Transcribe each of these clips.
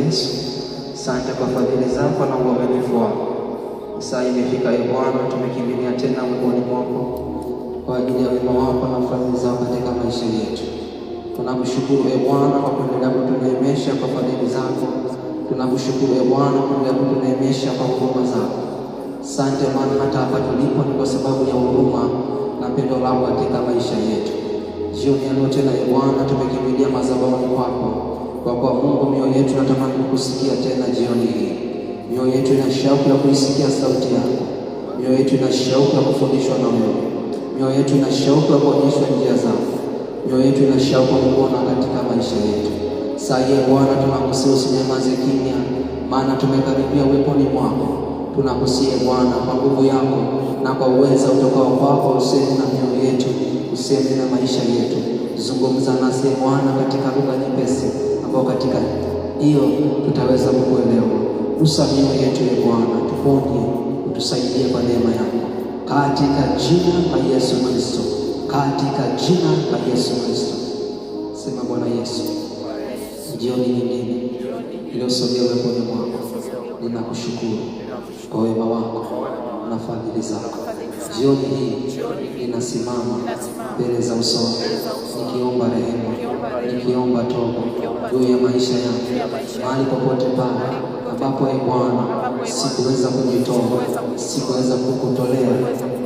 Yesu. Asante kwa fadhili zako na uaminifu wako. Saa imefika e Bwana, tumekimbilia tena uweponi mwako kwa ajili ya wema wako na fadhili zako katika maisha yetu. Tunakushukuru e Bwana kwa kuendelea kutuneemesha kwa fadhili zako. Tunakushukuru e Bwana kwa kuendelea kutuneemesha kwa huruma zako. Asante maana hata hapa tulipo ni kwa sababu ya huruma na pendo lako katika maisha yetu. Jioni ya leo tena e Bwana, tumekimbilia madhabahuni kwako. Kwa kuwa Mungu, mioyo yetu inatamani kukusikia tena jioni hii. Mioyo yetu ina shauku ya kuisikia sauti yako. Mioyo yetu ina shauku ya kufundishwa na wewe. Mioyo yetu ina shauku ya kuonyeshwa njia zako. Mioyo yetu ina shauku ya kuona katika maisha yetu. Saa hii Bwana, tunakusihi usinyamaze kimya, maana tumekaribia uweponi mwako. Tunakusihi Bwana, kwa nguvu yako na kwa uweza utokao kwako, useme na mioyo yetu, useme na maisha yetu. Zungumza nasi Bwana katika lugha nyepesi, ambao katika hiyo tutaweza kukuelewa. Gusa mioyo yetu e Bwana, tuponye, utusaidie kwa neema yako, katika jina la Yesu Kristo, katika jina la Yesu Kristo. Sema Bwana Yesu, jioni nyingine iliyosogea uweponi mwako, ninakushukuru kwa wema wako na fadhili zako. Jioni hii ninasimama mbele za uso wako, nikiomba rehema, nikiomba toba juu ya maisha yangu, mahali popote pale ambapo e Bwana sikuweza kujitoa, sikuweza kukutolea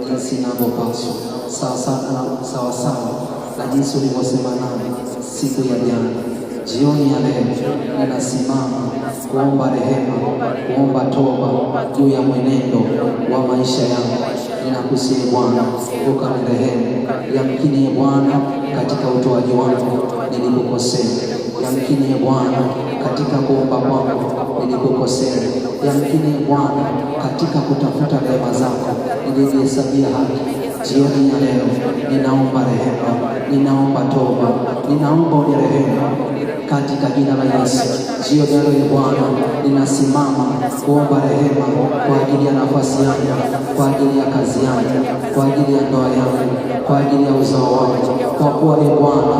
jinsi inavyopaswa, sawa sawa na jinsi ulivyosema nami siku ya jana. Jioni ya leo ninasimama kuomba rehema, kuomba toba juu ya mwenendo wa maisha yangu. Ninakusihi Bwana, ukanirehemu. Yamkini Bwana, katika utoaji wangu nilikukosea. Yamkini Bwana, katika kuomba kwangu nilikukosea. Yamkini Bwana, katika kutafuta rehema zako nilijihesabia haki. Jioni ya leo ninaomba rehema, ninaomba toba, ninaomba unirehemu katika jina la Yesu. Jioni ya leo Bwana, ninasimama kuomba rehema kwa ajili ya nafasi yangu, kwa ajili ya kazi yangu, kwa ajili ya ndoa yangu, kwa ajili ya uzao wangu. Kwa kuwa e Bwana,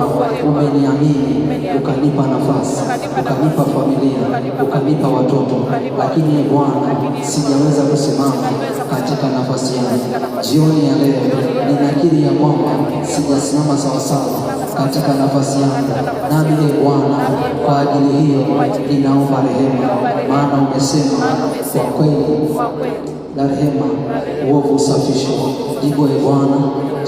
umeniamini ukanipa nafasi, ukanipa familia, ukanipa watoto, lakini e Bwana, sijaweza kusimama katika nafasi yangu. Jioni ya leo ninakiri ya kwamba sijasimama sawasawa katika nafasi yangu, nami e Bwana, kwa ajili hiyo ninaomba rehema, maana umesema kwa kweli na rehema uovu usafishwe. Ndivyo e Bwana,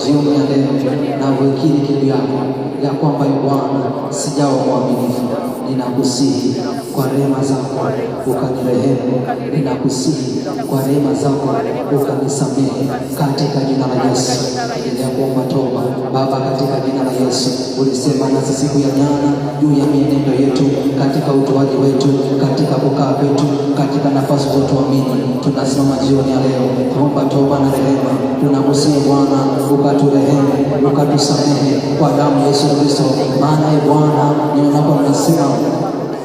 jioni ya leo na uwekili kibu yako ya kwamba e Bwana, sijawa mwaminifu. Ninakusihi kwa rehema zako ukanirehemu, ninakusihi kwa rehema zako ukanisamehe katika jina la Yesu. Ninaendelea kuomba toba Baba katika jina la Yesu. Ulisema nasi siku ya jana juu ya mienendo yetu, katika utoaji wetu, katika kukaa kwetu, katika nafasi za tuamini. Tunasimama jioni ya leo kuomba toba na rehema. Tunakusihi Bwana, ukaturehemu, ukatusamehe kwa damu ya Yesu Kristo. Maana e Bwana, ninapo nasema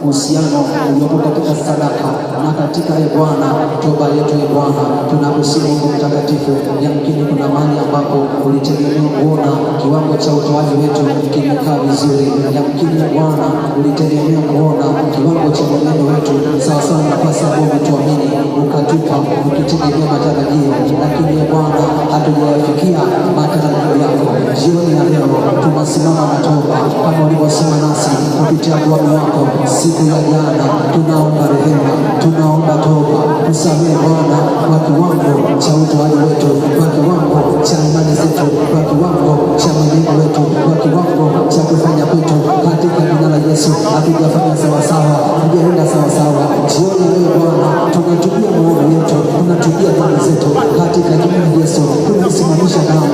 uhusiano uliopo katika sadaka na katika e Bwana toba yetu e Bwana, tunakusihi Mungu mtakatifu. Yamkini kuna mahali ambapo ulitegemea kuona kiwango cha utoaji wetu kimekaa vizuri. Yamkini e Bwana, ulitegemea kuona kiwango cha mwenendo wetu sawasawa na nafasi ambayo umetuamini ukatupa, ukitegemea matarajio, lakini e Bwana, hatujayafikia matarajio yako. Jioni ya leo tunasimama na toba kama ulivyosema nasi kupitia Roho wako siku ya jana. Tunaomba rehema, tunaomba toba, tusamehe Bwana kwa kiwango cha utoaji wetu, kwa kiwango cha imani zetu, kwa kiwango cha mwenendo wetu, kwa kiwango cha kufanya kwetu, katika jina la Yesu. Hatujafanya sawasawa, hatujaenda sawasawa. Jioni leo Bwana, tunatubia maovu yetu, tunatubia dhambi zetu katika jina la Yesu. Tunasimamisha damu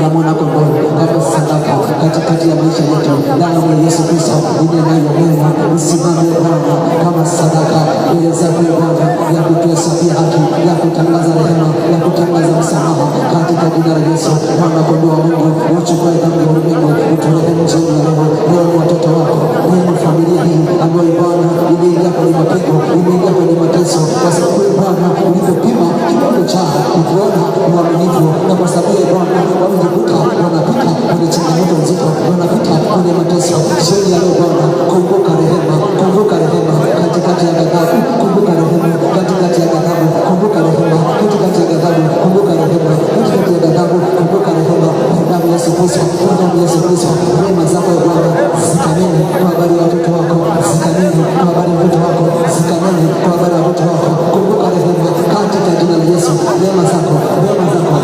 ya mwana kondoo kama sadaka katikati ya maisha yetu. Damu ya Yesu Kristo inenayo mema isimame Bwana kama sadaka mbele zako Bwana, ya kutuhesabia haki, ya kutangaza rehema, ya kutangaza msamaha katika jina la Yesu. Mwana kondoo wa Mungu, uchukue dhambi ya ulimwengu, uturehemu jioni ya leo. Leo ni watoto wako, leo ni familia hii ambayo Bwana imeingia kwenye mapigo, imeingia kwenye mateso, kwa sababu Bwana ulipopima kiwango cha kukuona mwaminifu, na kwa sababu Bwana wamejikuta wanapita kwenye changamoto nzito, wanapita kwenye kwenye mateso. Jioni ya leo Bwana, kumbuka rehema, kumbuka rehema katikati ya ghadhabu, kumbuka rehema katikati ya ghadhabu, kumbuka rehema katikati ya ghadhabu, kumbuka rehema katikati ya ghadhabu, kumbuka rehema. Damu ya Yesu Kristo, damu ya Yesu Kristo, rehema zako Bwana zikanene kwa habari ya watoto wako, zikanene kwa habari ya watoto wako, zikanene kwa habari ya watoto wako. Kumbuka rehema katika jina la Yesu, rehema zako, rehema zako.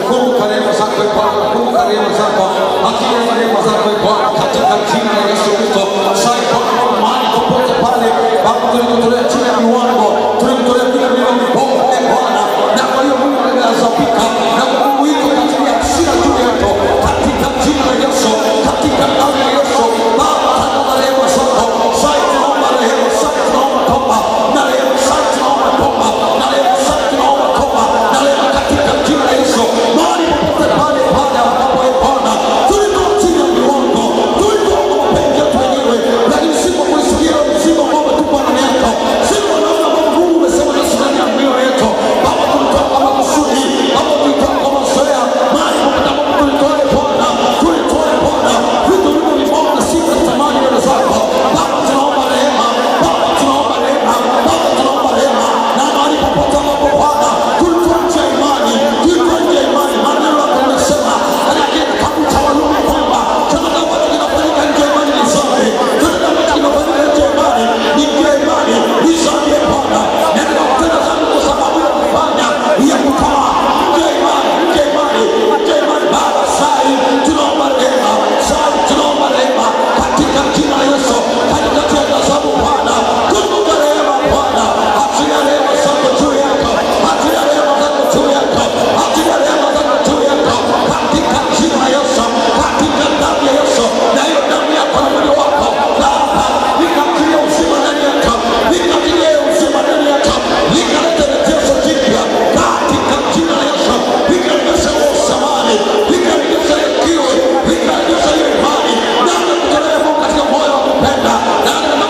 Kumbuka rehema zako Bwana, kumbuka rehema zako, achilia rehema zako Bwana katika jina la Yesu Kristo. Sasa Bwana, mahali popote pale Baba tulikutolea chini ya viwango, tulikutolea kila neno mibovu Bwana, na kwa hiyo Mungu anazapika na kukuita katika hasira juu yetu katika jina la Yesu, katika damu ya Yesu. Baba tazama rehema zako. Sasa tunaomba rehema, sasa tunaomba toba na rehema, sasa tunaomba toba na rehema, sasa tunaomba toba na rehema katika jina la Yesu. Mahali popote pale Bwana ambapo Bwana tulikuwa chini ya viwango, tulikuwa kwa mapenzi yetu wenyewe, lakini si kwa kusikia mzigo ambao tupo ndani yako, si kwa namna ambavyo Mungu umesema nasi ndani ya mioyo yetu. Baba tulitoa kwa makusudi, Baba tulitoa kwa mazoea, mahali popote ambapo tulitoa Bwana, tulitoa Bwana vitu vilivyo vibaya na si vya thamani mbele zako. Baba tunaomba rehema, Baba tunaomba rehema, Baba tunaomba rehema, na mahali popote ambapo Bwana tulitoa nje ya imani, tulitoa nje ya imani, maneno yako yanasema katika kitabu cha Warumi kwamba chochote ambacho kinafanyika nje ya imani ni dhambi, chochote ambacho kinafanyika nje ya imani ni nje ya imani ni dhambi Bwana. Neno la kutenda dhambi kwa sababu ya kufanya ya kutoa nje ya imani, nje ya imani, nje ya imani. Baba sai tunaomba rehema, sai tunaomba rehema katika jina la Yesu, katikati ya ghadhabu Bwana, kumbuka rehema Bwana, achilia rehema zako juu yako, achilia rehema zako juu yako, achilia rehema zako juu yako katika jina la Yesu, katika damu ya Yesu, na hiyo damu yako na mwili wako Baba nikatilia uzima ndani yako, nikatilia uzima ndani yako, nikalete rejesho jipya katika jina la Yesu, nikarejesha usamani, nikarejesha kiu, nikarejesha hiyo imani, na kutolea Mungu katika moyo wa kupenda,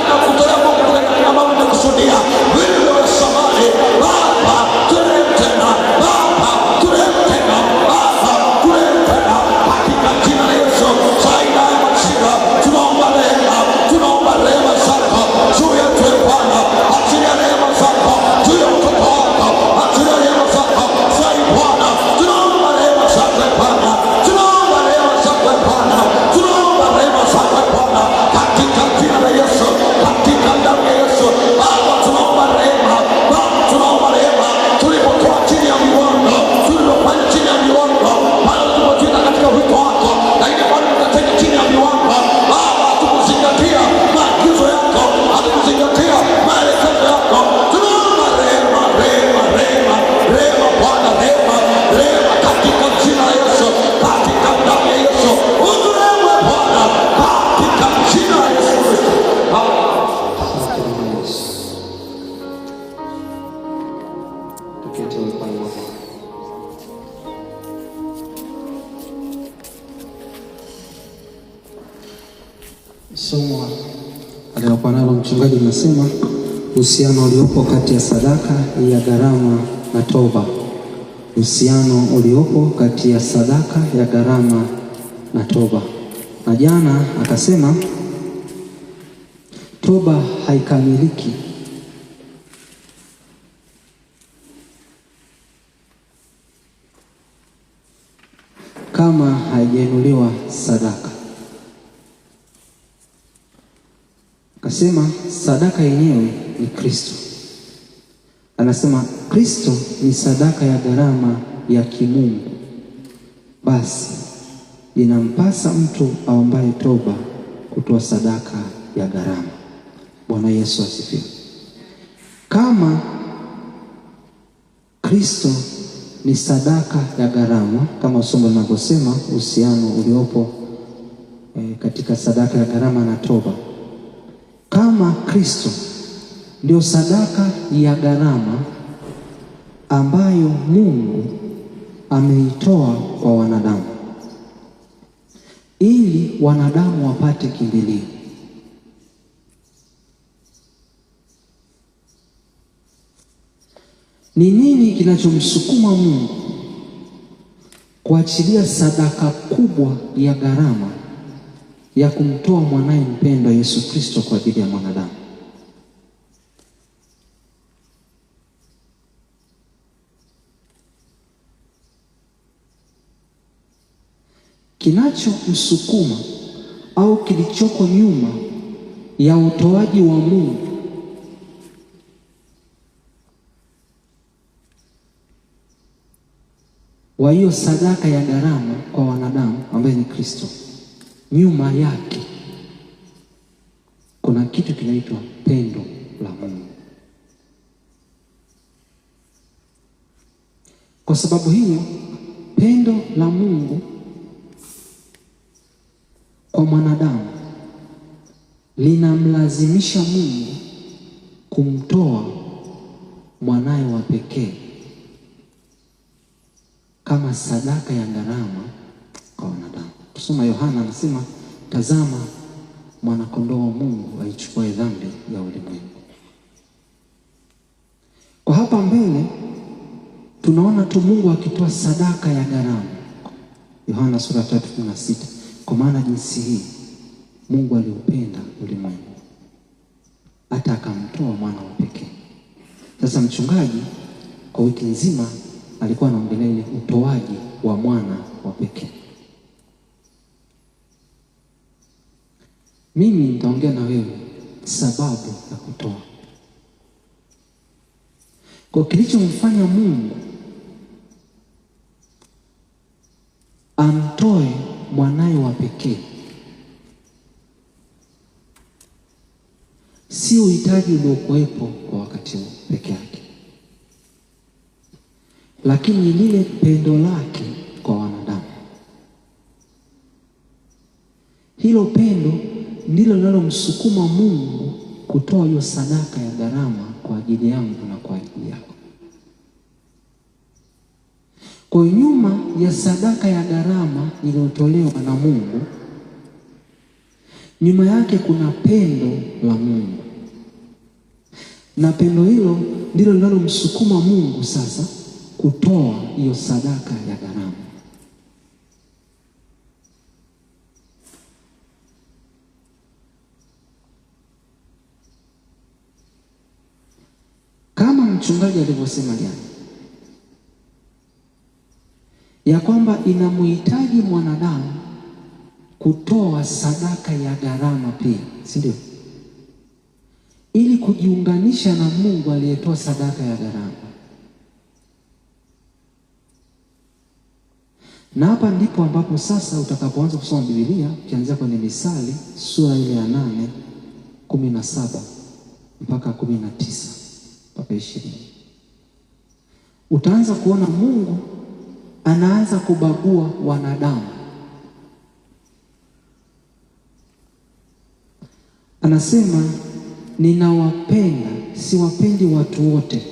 na kutolea Mungu katika mambo ya kusudia vilivyo vya samani. Baba turehemu tena, Baba turehemu tena, Baba turehemu tena katika jina la Yesu. Zaida ya majira tunaomba rehema, tunaomba rehema zako juu yetu Bwana, achilia rehema zako juu ya mtoto wako, achilia rehema zako sai Bwana, tunaomba rehema zako Bwana, tunaomba rehema zako Bwana, tunaomba rehema zako Bwana katika jina la Yesu, katika damu ya Yesu. Baba tunaomba rehema, Baba tunaomba rehema, tulipotoa chini ya viwango, tulipofanya chini ya viwango, pale tulipotoka katika wito wako, lakini bado tukatenda chini ya viwango Baba, hatukuzingatia maagizo yako, hatukuzingatia maelekezo yako. Tunaomba rehema, rehema, rehema, rehema Bwana, rehema, rehema katika jina la Yesu, katika damu ya Yesu. Uturehemu Bwana katika jina la Yesu Kristo. Tuketi upande wako. Somo alilokuwa nalo mchungaji linasema uhusiano uliopo kati ya sadaka ya gharama na toba. Uhusiano uliopo kati ya sadaka ya gharama na toba. Na jana akasema toba haikamiliki kama haijainuliwa sadaka. Akasema sadaka yenyewe ni Kristo. Anasema Kristo ni sadaka ya gharama ya kimungu, basi inampasa mtu aombaye toba kutoa sadaka ya gharama. Bwana Yesu asifiwe. Kama Kristo ni sadaka ya gharama, kama somo linavyosema, uhusiano uliopo katika sadaka ya gharama na toba. Kama Kristo ndio sadaka ya gharama ambayo Mungu ameitoa kwa wanadamu ili wanadamu wapate kimbilio, ni nini kinachomsukuma Mungu kuachilia sadaka kubwa ya gharama ya kumtoa mwanaye mpendwa Yesu Kristo kwa ajili ya mwanadamu. Kinachomsukuma au kilichoko nyuma ya utoaji wa Mungu wa hiyo sadaka ya gharama kwa wanadamu ambaye ni Kristo, nyuma yake kuna kitu kinaitwa pendo la Mungu. Kwa sababu hiyo, pendo la Mungu kwa mwanadamu linamlazimisha Mungu kumtoa mwanaye wa pekee kama sadaka ya gharama kwa wanadamu. Tusoma Yohana, anasema, tazama mwana-kondoo wa Mungu aichukue dhambi ya ulimwengu. Kwa hapa mbele tunaona tu Mungu akitoa sadaka ya gharama. Yohana sura 3:16, kwa maana jinsi hii Mungu aliupenda ulimwengu hata akamtoa mwana wa pekee. Sasa mchungaji kwa wiki nzima alikuwa anaongelea ile utoaji wa mwana wa pekee. Mimi nitaongea na wewe sababu ya kutoa. Kwa kilichomfanya Mungu amtoe mwanaye wa pekee si uhitaji uliokuwepo kwa wakati huo peke yake, lakini lile pendo lake kwa wanadamu. Hilo pendo ndilo linalomsukuma Mungu kutoa hiyo sadaka ya gharama kwa ajili yangu na kwa ajili yako. Kwa nyuma ya sadaka ya gharama iliyotolewa na Mungu, nyuma yake kuna pendo la Mungu, na pendo hilo ndilo linalomsukuma Mungu sasa kutoa hiyo sadaka ya gharama. Kama mchungaji alivyosema jana, ya kwamba inamhitaji mwanadamu kutoa sadaka ya gharama pia, si ndio? Ili kujiunganisha na Mungu aliyetoa sadaka ya gharama. Na hapa ndipo ambapo sasa utakapoanza kusoma Biblia, ukianzia kwenye Misali sura ile ya 8:17 mpaka 19 mpaka 20, utaanza kuona Mungu anaanza kubagua wanadamu. Anasema, ninawapenda, siwapendi watu wote.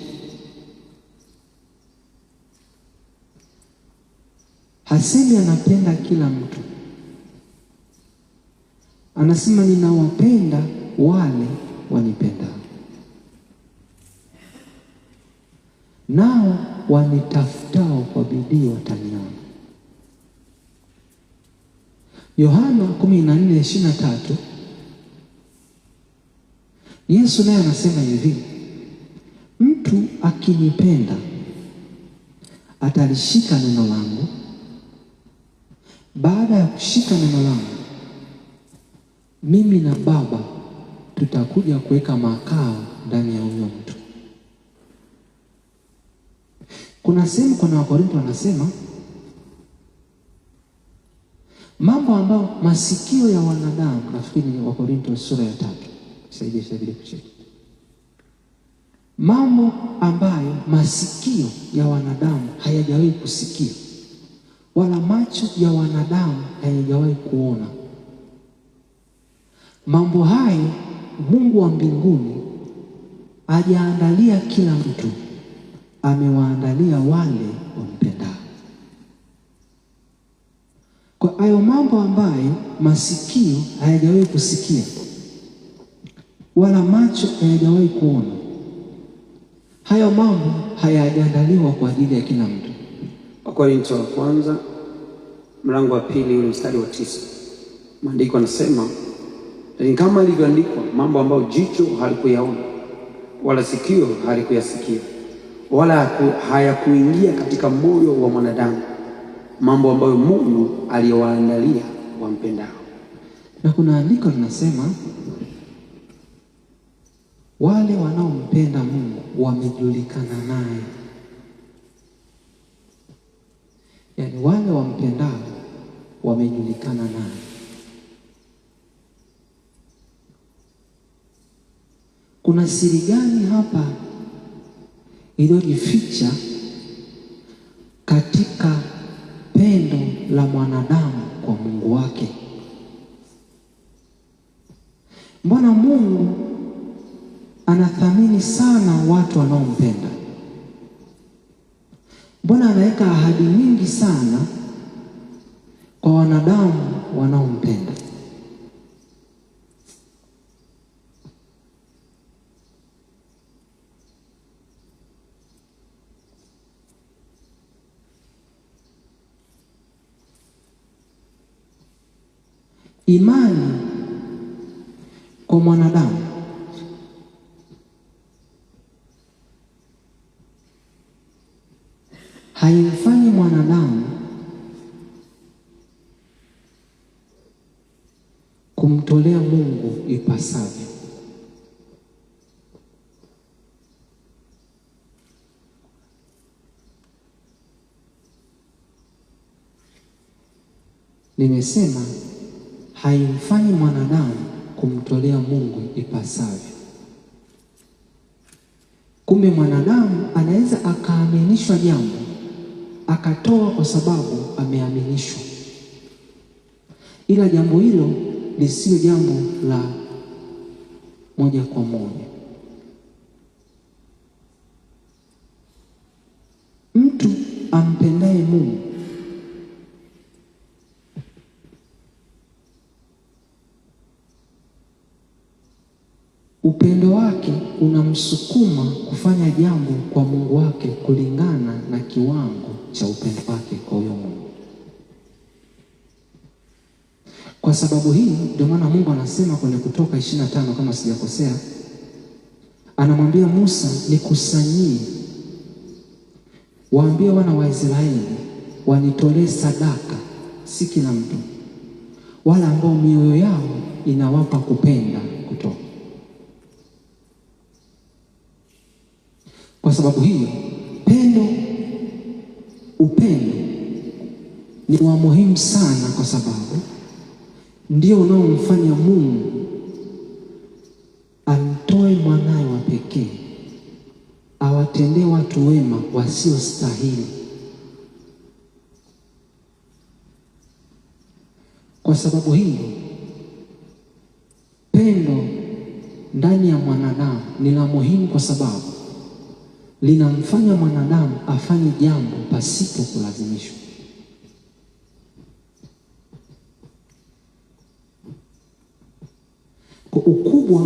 Hasemi anapenda kila mtu. Anasema, ninawapenda wale wanipendao, nao wanitafutao kwa bidii wataniona. Yohana 14:23, Yesu naye anasema hivi, mtu akinipenda atalishika neno langu. Baada ya kushika neno langu, mimi na Baba tutakuja kuweka makao ndani ya huyo mtu. Kuna sehemu kuna Wakorintho wanasema mambo ambayo masikio ya wanadamu, nafikiri ni Wakorintho sura ya 3, saidia vile kucheki, mambo ambayo masikio ya wanadamu hayajawahi kusikia wala macho ya wanadamu hayajawahi kuona. Mambo hayo Mungu wa mbinguni hajaandalia kila mtu, amewaandalia wale wampendao. Kwa hayo mambo ambayo masikio hayajawahi kusikia wala macho hayajawahi kuona, hayo mambo hayajaandaliwa kwa ajili ya kila mtu. Wakorintho wa kwanza mlango wa 2 mstari wa 9. Maandiko yanasema, lakini kama ilivyoandikwa, mambo ambayo jicho halikuyaona wala sikio halikuyasikia wala hayakuingia katika moyo wa mwanadamu, mambo ambayo Mungu aliyowaandalia wampendao. Na kuna andiko linasema wale wanaompenda Mungu wamejulikana naye. Yaani wale wampendao wamejulikana naye. Kuna siri gani hapa iliyojificha katika pendo la mwanadamu kwa Mungu wake? Mbona Mungu anathamini sana watu wanaompenda? Mbona anaweka ahadi nyingi sana kwa wanadamu wanaompenda? Imani kwa mwanadamu haimfanyi mwanadamu kumtolea Mungu ipasavyo. Nimesema haimfanyi mwanadamu kumtolea Mungu ipasavyo. Kumbe mwanadamu anaweza akaaminishwa jambo akatoa kwa sababu ameaminishwa, ila jambo hilo lisio jambo la moja kwa moja. Mtu ampendaye Mungu upendo wake unamsukuma kufanya jambo kwa Mungu wake kulingana na kiwango cha upendo wake kwa huyo Mungu. Kwa sababu hii ndio maana Mungu anasema kwenye Kutoka 25 kama sijakosea, anamwambia Musa, nikusanyie, waambie wana wa Israeli wanitolee sadaka, si kila mtu, wala ambao mioyo yao inawapa kupenda kutoa. Kwa sababu hiyo upendo ni wa muhimu sana, kwa sababu ndio unaomfanya Mungu amtoe mwanawe wa pekee awatendee watu wema wasiostahili. Kwa sababu hiyo pendo ndani ya mwanadamu ni la muhimu, kwa sababu linamfanya mwanadamu afanye jambo pasipo kulazimishwa. Kwa ukubwa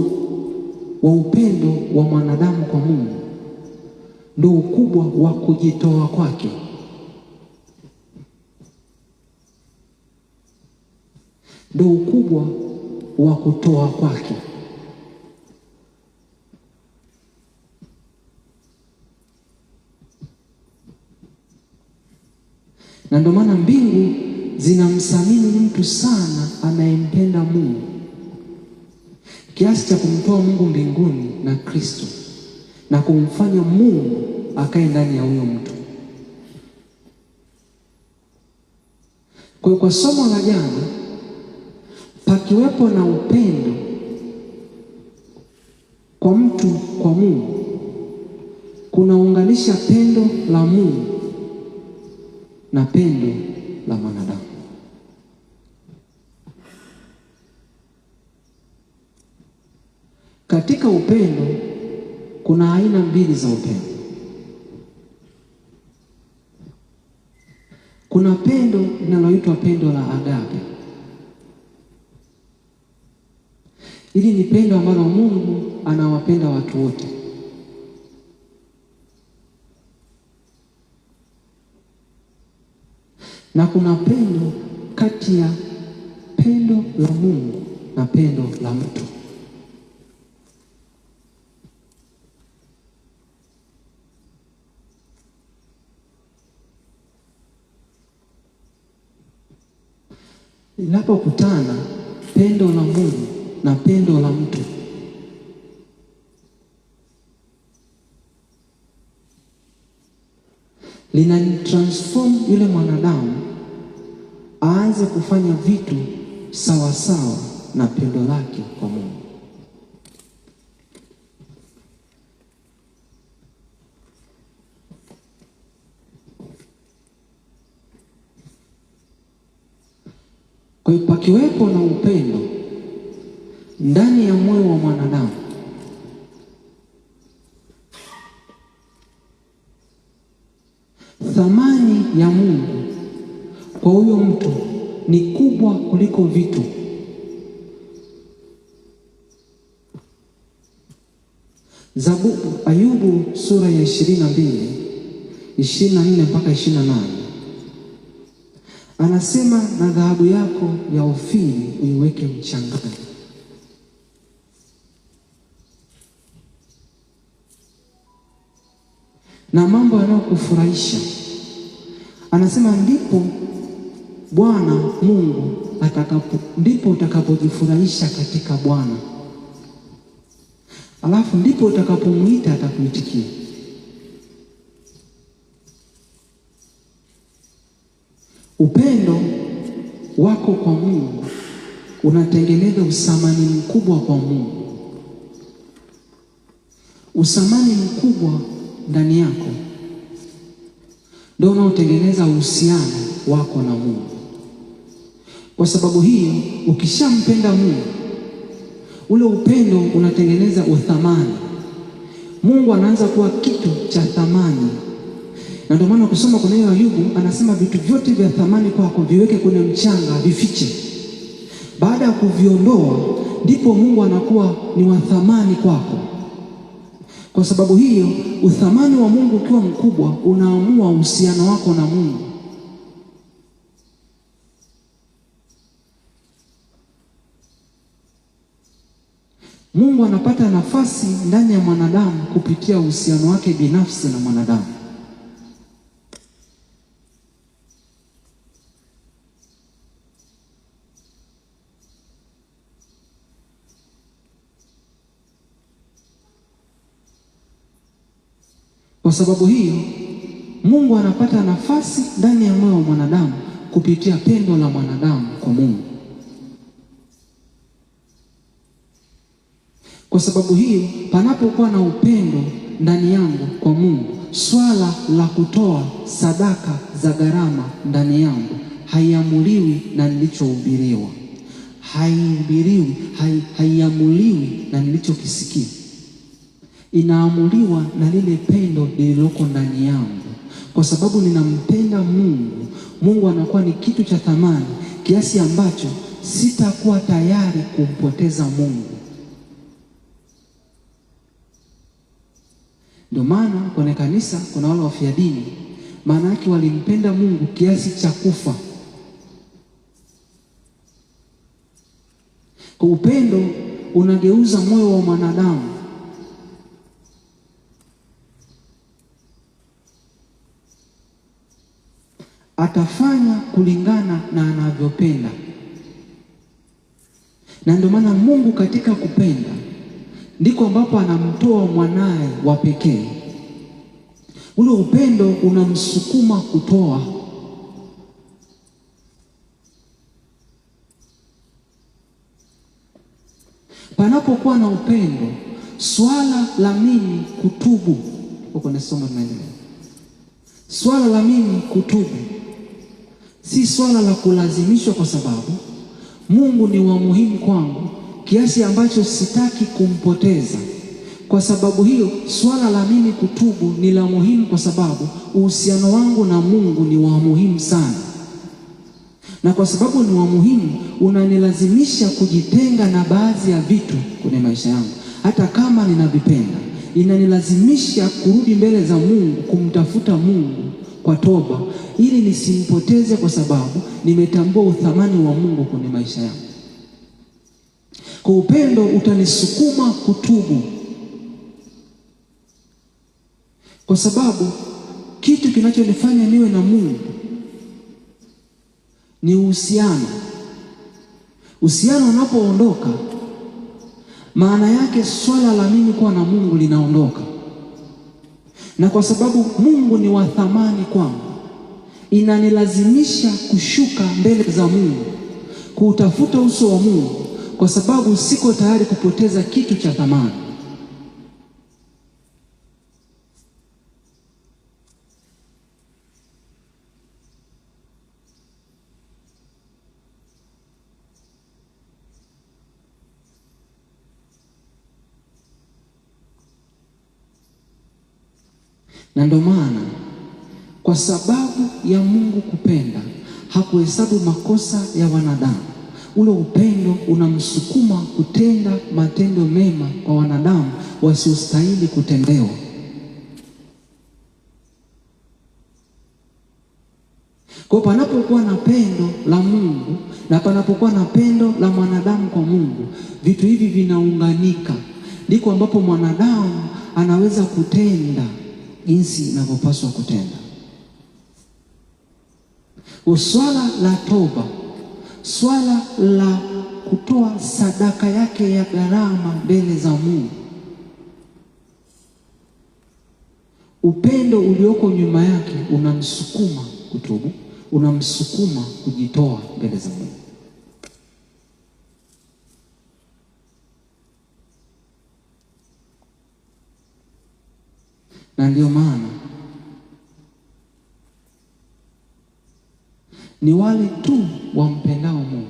wa upendo wa mwanadamu kwa Mungu ndio ukubwa wa kujitoa kwake. Ndio ukubwa wa kutoa kwake. Na ndio maana mbingu zinamthamini mtu sana anayempenda Mungu, kiasi cha kumtoa Mungu mbinguni na Kristo na kumfanya Mungu akae ndani ya huyo mtu. Kwa somo la jana, pakiwepo na upendo kwa mtu kwa Mungu, kunaunganisha pendo la Mungu na pendo la mwanadamu. Katika upendo kuna aina mbili za upendo. Kuna pendo linaloitwa pendo la agape. Hili ni pendo ambalo Mungu anawapenda watu wote. Na kuna pendo kati ya pendo la Mungu na pendo la mtu. Linapokutana pendo la Mungu na pendo la mtu, linamtransform yule mwanadamu aanze kufanya vitu sawa sawa na pendo lake kwa Mungu. Kwa hiyo pakiwepo na upendo ndani ya moyo wa mwanadamu, thamani ya Mungu kwa huyo mtu ni kubwa kuliko vitu. Ayubu sura ya 22, 24 mpaka 28. Anasema, na dhahabu yako ya Ofiri uiweke mchangani, na mambo yanayokufurahisha. Anasema ndipo Bwana Mungu ndipo utakapojifurahisha katika Bwana, alafu ndipo utakapomwita atakuitikia. Upendo wako kwa Mungu unatengeneza usamani mkubwa kwa Mungu. Usamani mkubwa ndani yako ndio unaotengeneza uhusiano wako na Mungu. Kwa sababu hiyo, ukishampenda Mungu, ule upendo unatengeneza uthamani. Mungu anaanza kuwa kitu cha thamani. Na ndio maana kusoma kwenye Ayubu anasema vitu vyote vya thamani kwako viweke kwenye mchanga, vifiche. Baada ya kuviondoa, ndipo Mungu anakuwa ni wa thamani kwako. Kwa sababu hiyo, uthamani wa Mungu ukiwa mkubwa, unaamua uhusiano wako na Mungu. Mungu anapata nafasi ndani ya mwanadamu kupitia uhusiano wake binafsi na mwanadamu. Kwa sababu hiyo, Mungu anapata nafasi ndani ya moyo wa mwanadamu kupitia pendo la mwanadamu kwa Mungu. Kwa sababu hiyo, panapokuwa na upendo ndani yangu kwa Mungu, swala la kutoa sadaka za gharama ndani yangu haiamuliwi na nilichohubiriwa, haiamuliwi na nilichokisikia. Inaamuliwa na lile pendo lililoko ndani yangu. Kwa sababu ninampenda Mungu, Mungu anakuwa ni kitu cha thamani kiasi ambacho sitakuwa tayari kumpoteza Mungu. Ndio maana kwenye kanisa kuna wale wafia dini, maana yake walimpenda Mungu kiasi cha kufa. Kwa upendo unageuza moyo wa mwanadamu. Atafanya kulingana na anavyopenda. Na ndio maana Mungu katika kupenda ndiko ambapo anamtoa mwanaye wa pekee. Ule upendo unamsukuma kutoa. Panapokuwa na upendo, swala la mimi kutubu, huko nasoma tunaendelea. Swala la mimi kutubu si swala la kulazimishwa, kwa sababu Mungu ni wa muhimu kwangu kiasi ambacho sitaki kumpoteza. Kwa sababu hiyo, swala la mimi kutubu ni la muhimu, kwa sababu uhusiano wangu na Mungu ni wa muhimu sana. Na kwa sababu ni wa muhimu, unanilazimisha kujitenga na baadhi ya vitu kwenye maisha yangu, hata kama ninavipenda. Inanilazimisha kurudi mbele za Mungu, kumtafuta Mungu kwa toba, ili nisimpoteze, kwa sababu nimetambua uthamani wa Mungu kwenye maisha yangu. Kwa upendo utanisukuma kutubu, kwa sababu kitu kinachonifanya niwe na Mungu ni uhusiano. Uhusiano unapoondoka, maana yake swala la mimi kuwa na Mungu linaondoka. Na kwa sababu Mungu ni wa thamani kwangu, inanilazimisha kushuka mbele za Mungu, kuutafuta uso wa Mungu, kwa sababu siko tayari kupoteza kitu cha thamani. Na ndio maana, kwa sababu ya Mungu kupenda, hakuhesabu makosa ya wanadamu. Ule upendo unamsukuma kutenda matendo mema kwa wanadamu wasiostahili kutendewa. Kwa panapokuwa na pendo la Mungu na panapokuwa na pendo la mwanadamu kwa Mungu, vitu hivi vinaunganika. Ndiko ambapo mwanadamu anaweza kutenda jinsi inavyopaswa kutenda. Swala la toba, swala la kutoa sadaka yake ya gharama mbele za Mungu, upendo ulioko nyuma yake unamsukuma kutubu, unamsukuma kujitoa mbele za Mungu. Na ndio maana ni wale tu wampendao Mungu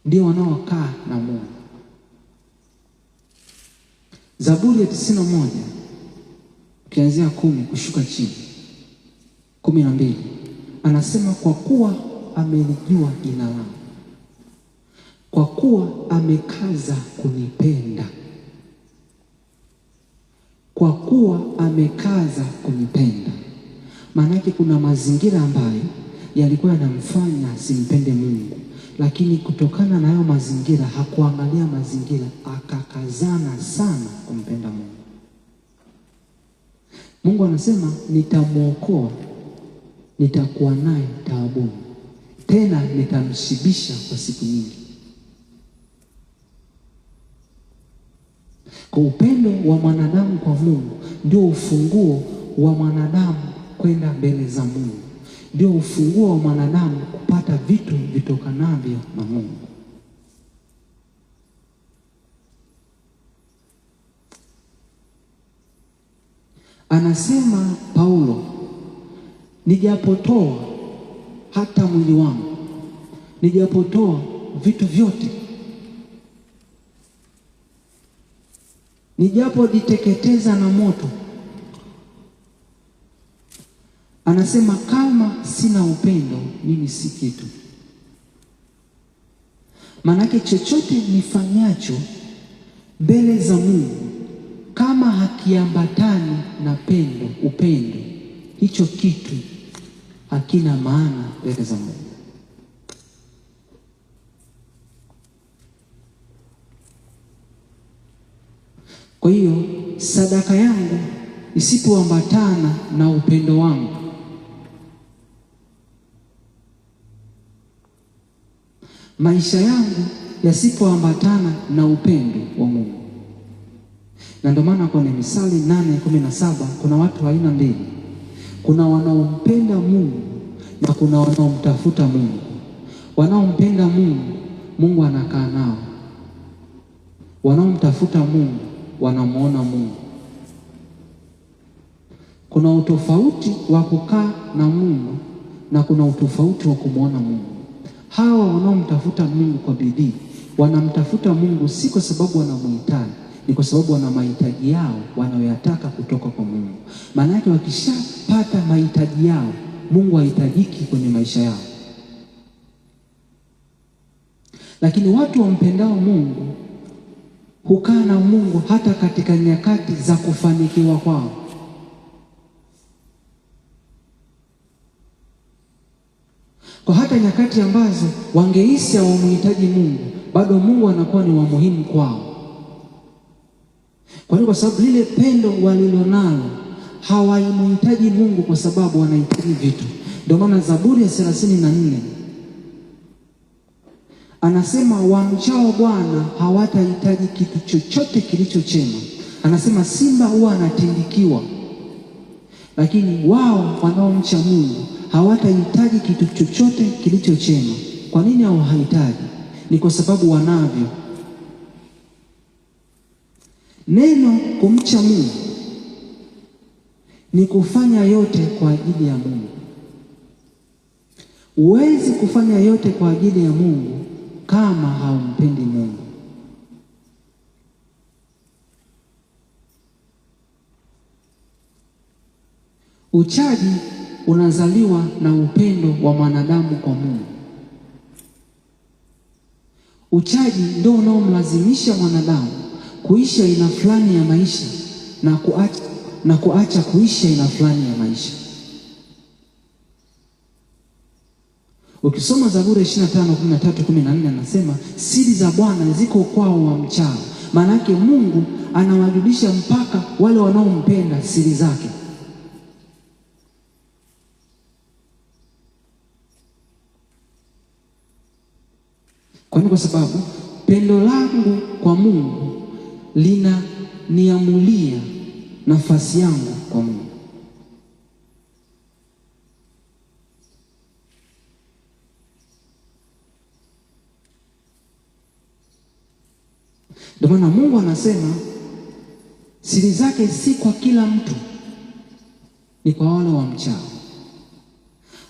ndio wanaokaa na Mungu. Zaburi ya 91 ukianzia 10 kushuka chini 12, anasema kwa kuwa amenijua jina langu, kwa kuwa amekaza kunipenda, kwa kuwa amekaza kunipenda. Maana yake kuna mazingira ambayo yalikuwa yanamfanya asimpende Mungu, lakini kutokana na hayo mazingira hakuangalia mazingira, akakazana sana kumpenda Mungu. Mungu anasema nitamwokoa, nitakuwa naye taabuni, tena nitamshibisha kwa siku nyingi. Kwa upendo wa mwanadamu kwa Mungu ndio ufunguo wa mwanadamu kwenda mbele za Mungu, ndio ufunguo wa mwanadamu kupata vitu vitokanavyo na Mungu. Anasema Paulo, nijapotoa hata mwili wangu, nijapotoa vitu vyote, nijapojiteketeza na moto, anasema kama sina upendo mimi si kitu. Manake chochote nifanyacho mbele za Mungu kama hakiambatani na upendo, hicho kitu hakina maana mbele za Mungu. Kwa hiyo sadaka yangu isipoambatana na upendo wangu, maisha yangu yasipoambatana na upendo wa Mungu. Na ndio maana kwenye Misali 8:17 kuna watu aina mbili. Kuna wanaompenda Mungu na kuna wanaomtafuta Mungu. Wanaompenda Mungu, Mungu anakaa nao. Wanaomtafuta Mungu, wanamuona Mungu. Kuna utofauti wa kukaa na Mungu na kuna utofauti wa kumuona Mungu. Hawa wanaomtafuta Mungu kwa bidii, wanamtafuta Mungu si kwa sababu wanamhitaji, ni kwa sababu wana mahitaji yao wanayoyataka kutoka kwa Mungu. Maana yake wakishapata mahitaji yao, Mungu hahitajiki kwenye maisha yao. Lakini watu wampendao Mungu hukaa na Mungu hata katika nyakati za kufanikiwa kwao. Kwa hata nyakati ambazo wangehisi hawamhitaji Mungu, bado Mungu anakuwa ni wa muhimu kwao. Kwa nini? Kwa sababu lile pendo walilonalo, hawamhitaji Mungu kwa sababu wanahitaji vitu. Ndio maana Zaburi ya 34 anasema wamchao Bwana hawatahitaji kitu chochote kilicho chema. Anasema simba huwa anatindikiwa, lakini wao wanaomcha Mungu hawatahitaji kitu chochote kilicho chema. Kwa nini hawahitaji? Ni kwa sababu wanavyo. Neno kumcha Mungu ni kufanya yote kwa ajili ya Mungu. Huwezi kufanya yote kwa ajili ya Mungu kama haumpendi Mungu. Uchaji unazaliwa na upendo wa mwanadamu kwa Mungu. Uchaji ndio unaomlazimisha mwanadamu kuishi aina fulani ya maisha na kuacha kuishi aina fulani ya maisha. Ukisoma Zaburi 25:13-14 anasema siri za Bwana ziko kwao wamchao. Maana yake Mungu anawajulisha mpaka wale wanaompenda siri zake. Kwa nini? Kwa sababu pendo langu kwa Mungu linaniamulia nafasi yangu kwa Mungu. Ndio maana Mungu anasema siri zake si kwa kila mtu, ni kwa wale wamchao.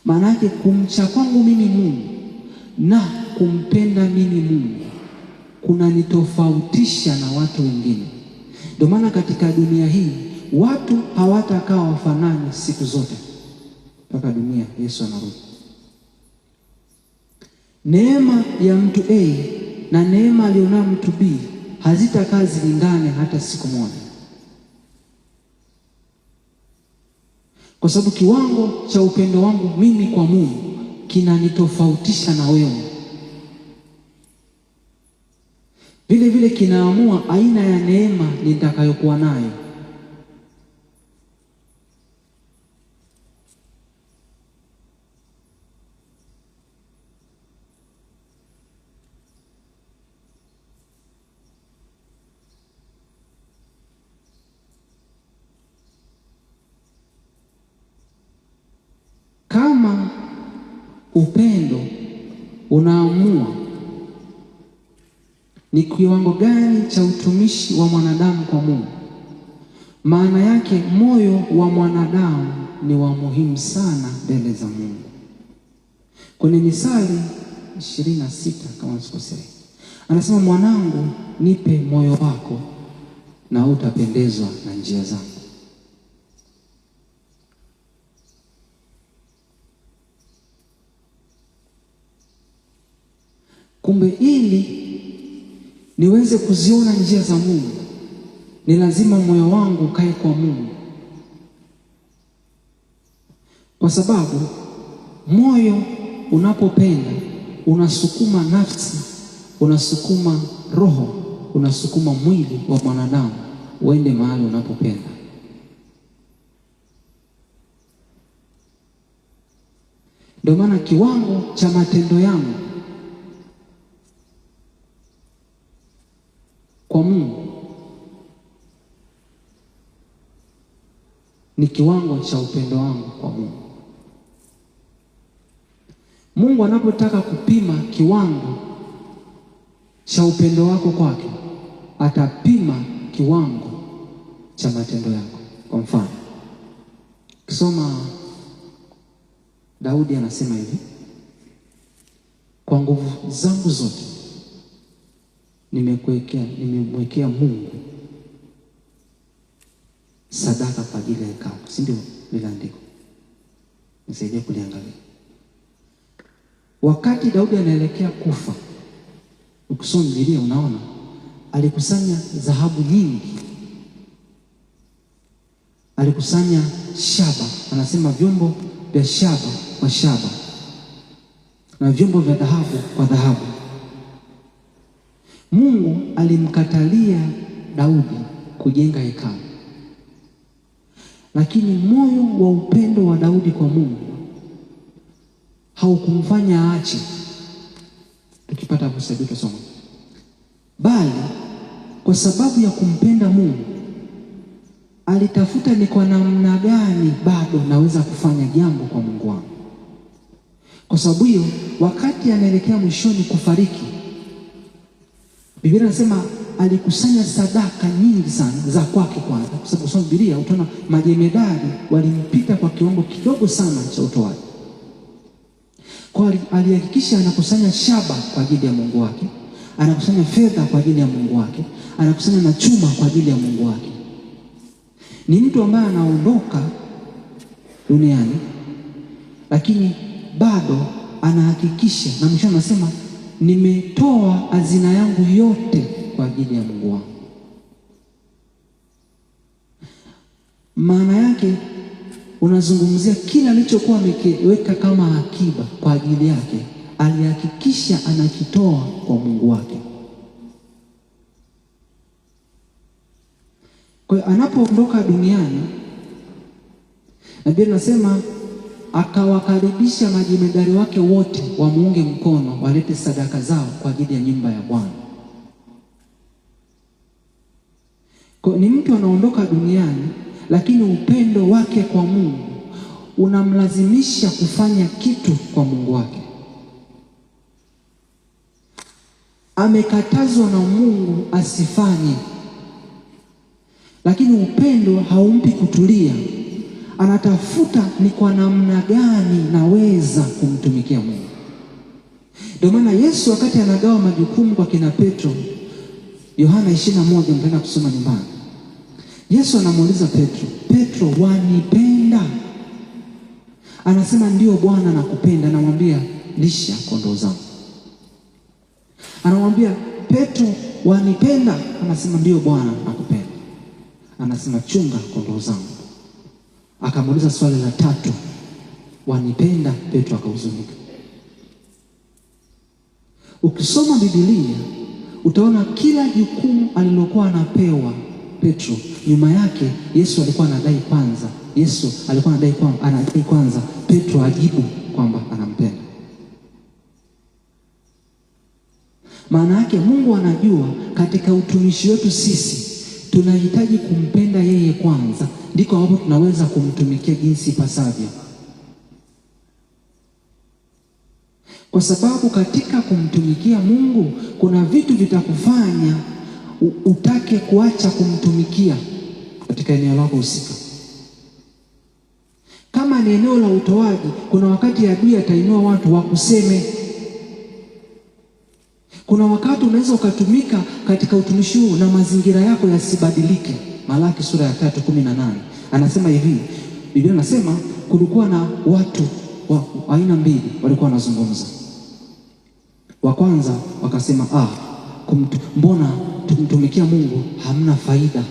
Maana yake kumcha kwangu mimi Mungu na kumpenda mimi Mungu kunanitofautisha na watu wengine. Ndio maana katika dunia hii watu hawatakaa wafanani siku zote mpaka dunia Yesu anarudi. Neema ya mtu A na neema alionayo mtu B hazitakaa zilingane hata siku moja, kwa sababu kiwango cha upendo wangu mimi kwa Mungu kinanitofautisha na wewe. Vile vile kinaamua aina ya neema nitakayokuwa nayo. Kama upendo unaamua ni kiwango gani cha utumishi wa mwanadamu kwa Mungu, maana yake moyo wa mwanadamu ni wa muhimu sana mbele za Mungu. Kwenye Mithali 26 kama sikosei, anasema mwanangu, nipe moyo wako na utapendezwa na njia zangu. Kumbe ili niweze kuziona njia za Mungu, ni lazima moyo wangu ukae kwa Mungu, kwa sababu moyo unapopenda unasukuma nafsi, unasukuma roho, unasukuma mwili wa mwanadamu uende mahali unapopenda. Ndio maana kiwango cha matendo yangu kwa Mungu ni kiwango cha upendo wangu kwa Mungu. Mungu anapotaka kupima kiwango cha upendo wako kwake, atapima kiwango cha matendo yako. Kwa mfano, kisoma Daudi anasema hivi, kwa nguvu zangu zote nimemwekea Mungu sadaka kwa ajili ya hekalu. Si ndio bila andiko? Nisaidie kuliangalia. Wakati Daudi anaelekea kufa, ukisoma Biblia unaona alikusanya dhahabu nyingi, alikusanya shaba, anasema vyombo vya shaba kwa shaba, na vyombo vya dhahabu kwa dhahabu. Mungu alimkatalia Daudi kujenga hekalu, lakini moyo wa upendo wa Daudi kwa Mungu haukumfanya aache. Tukipata fursa tusome, bali kwa sababu ya kumpenda Mungu alitafuta ni kwa namna gani bado naweza kufanya jambo kwa Mungu wangu. Kwa sababu hiyo, wakati anaelekea mwishoni kufariki, Biblia inasema alikusanya sadaka nyingi sana za kwake kwanza, kwa sababu usome Biblia utaona majemadari walimpita kwa kiwango kidogo sana cha utoaji. Kwa alihakikisha anakusanya shaba kwa ajili ya Mungu wake, anakusanya fedha kwa ajili ya Mungu wake, anakusanya na chuma kwa ajili ya Mungu wake. Ni mtu ambaye anaondoka duniani, lakini bado anahakikisha, na mwisho anasema nimetoa hazina yangu yote kwa ajili ya Mungu wangu. Maana yake unazungumzia kila alichokuwa ameweka kama akiba kwa ajili yake, alihakikisha anakitoa kwa Mungu wake. Kwa hiyo anapoondoka duniani, Biblia inasema akawakaribisha majemadari wake wote wamuunge mkono, walete sadaka zao kwa ajili ya nyumba ya Bwana. Kwa ni mtu anaondoka duniani, lakini upendo wake kwa Mungu unamlazimisha kufanya kitu kwa Mungu wake. Amekatazwa na Mungu asifanye, lakini upendo haumpi kutulia. Anatafuta ni kwa namna gani naweza kumtumikia Mungu. Ndio maana Yesu wakati anagawa majukumu kwa kina Petro, Yohana 21, mtaenda kusoma nyumbani, Yesu anamuuliza Petro, Petro, wanipenda? Anasema ndio Bwana, nakupenda. Anamwambia lisha kondoo zangu. Anamwambia Petro, wanipenda? Anasema ndio Bwana, nakupenda. Anasema chunga kondoo zangu. Akamuuliza swali la tatu, wanipenda? Petro akahuzunika. Ukisoma Biblia utaona kila jukumu alilokuwa anapewa Petro, nyuma yake Yesu alikuwa anadai kwanza. Yesu alikuwa anadai kwanza Petro ajibu kwamba anampenda. Maana yake Mungu anajua katika utumishi wetu sisi tunahitaji kumpenda yeye kwanza, ndiko hapo tunaweza kumtumikia jinsi pasavyo. Kwa sababu katika kumtumikia Mungu kuna vitu vitakufanya utake kuacha kumtumikia katika eneo lako husika. Kama ni eneo la utoaji, kuna wakati adui atainua watu wakuseme. Kuna wakati unaweza ukatumika katika utumishi huu na mazingira yako yasibadilike. Malaki sura ya 3:18 anasema hivi, Biblia inasema kulikuwa na watu wa aina mbili walikuwa wanazungumza. Wa kwanza wakasema, mbona tumtumikia Mungu hamna faida?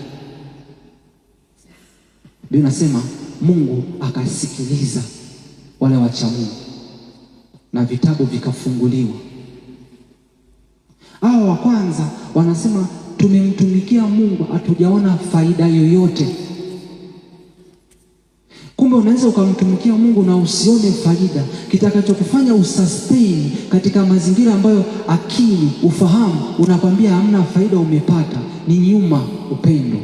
Biblia inasema Mungu akasikiliza wale wacha Mungu na vitabu vikafunguliwa. Hao wa kwanza wanasema tumemtumikia Mungu, hatujaona faida yoyote. Kumbe unaweza ukamtumikia Mungu na usione faida. Kitakachokufanya usustain katika mazingira ambayo akili, ufahamu unakwambia hamna faida umepata, ni nyuma upendo.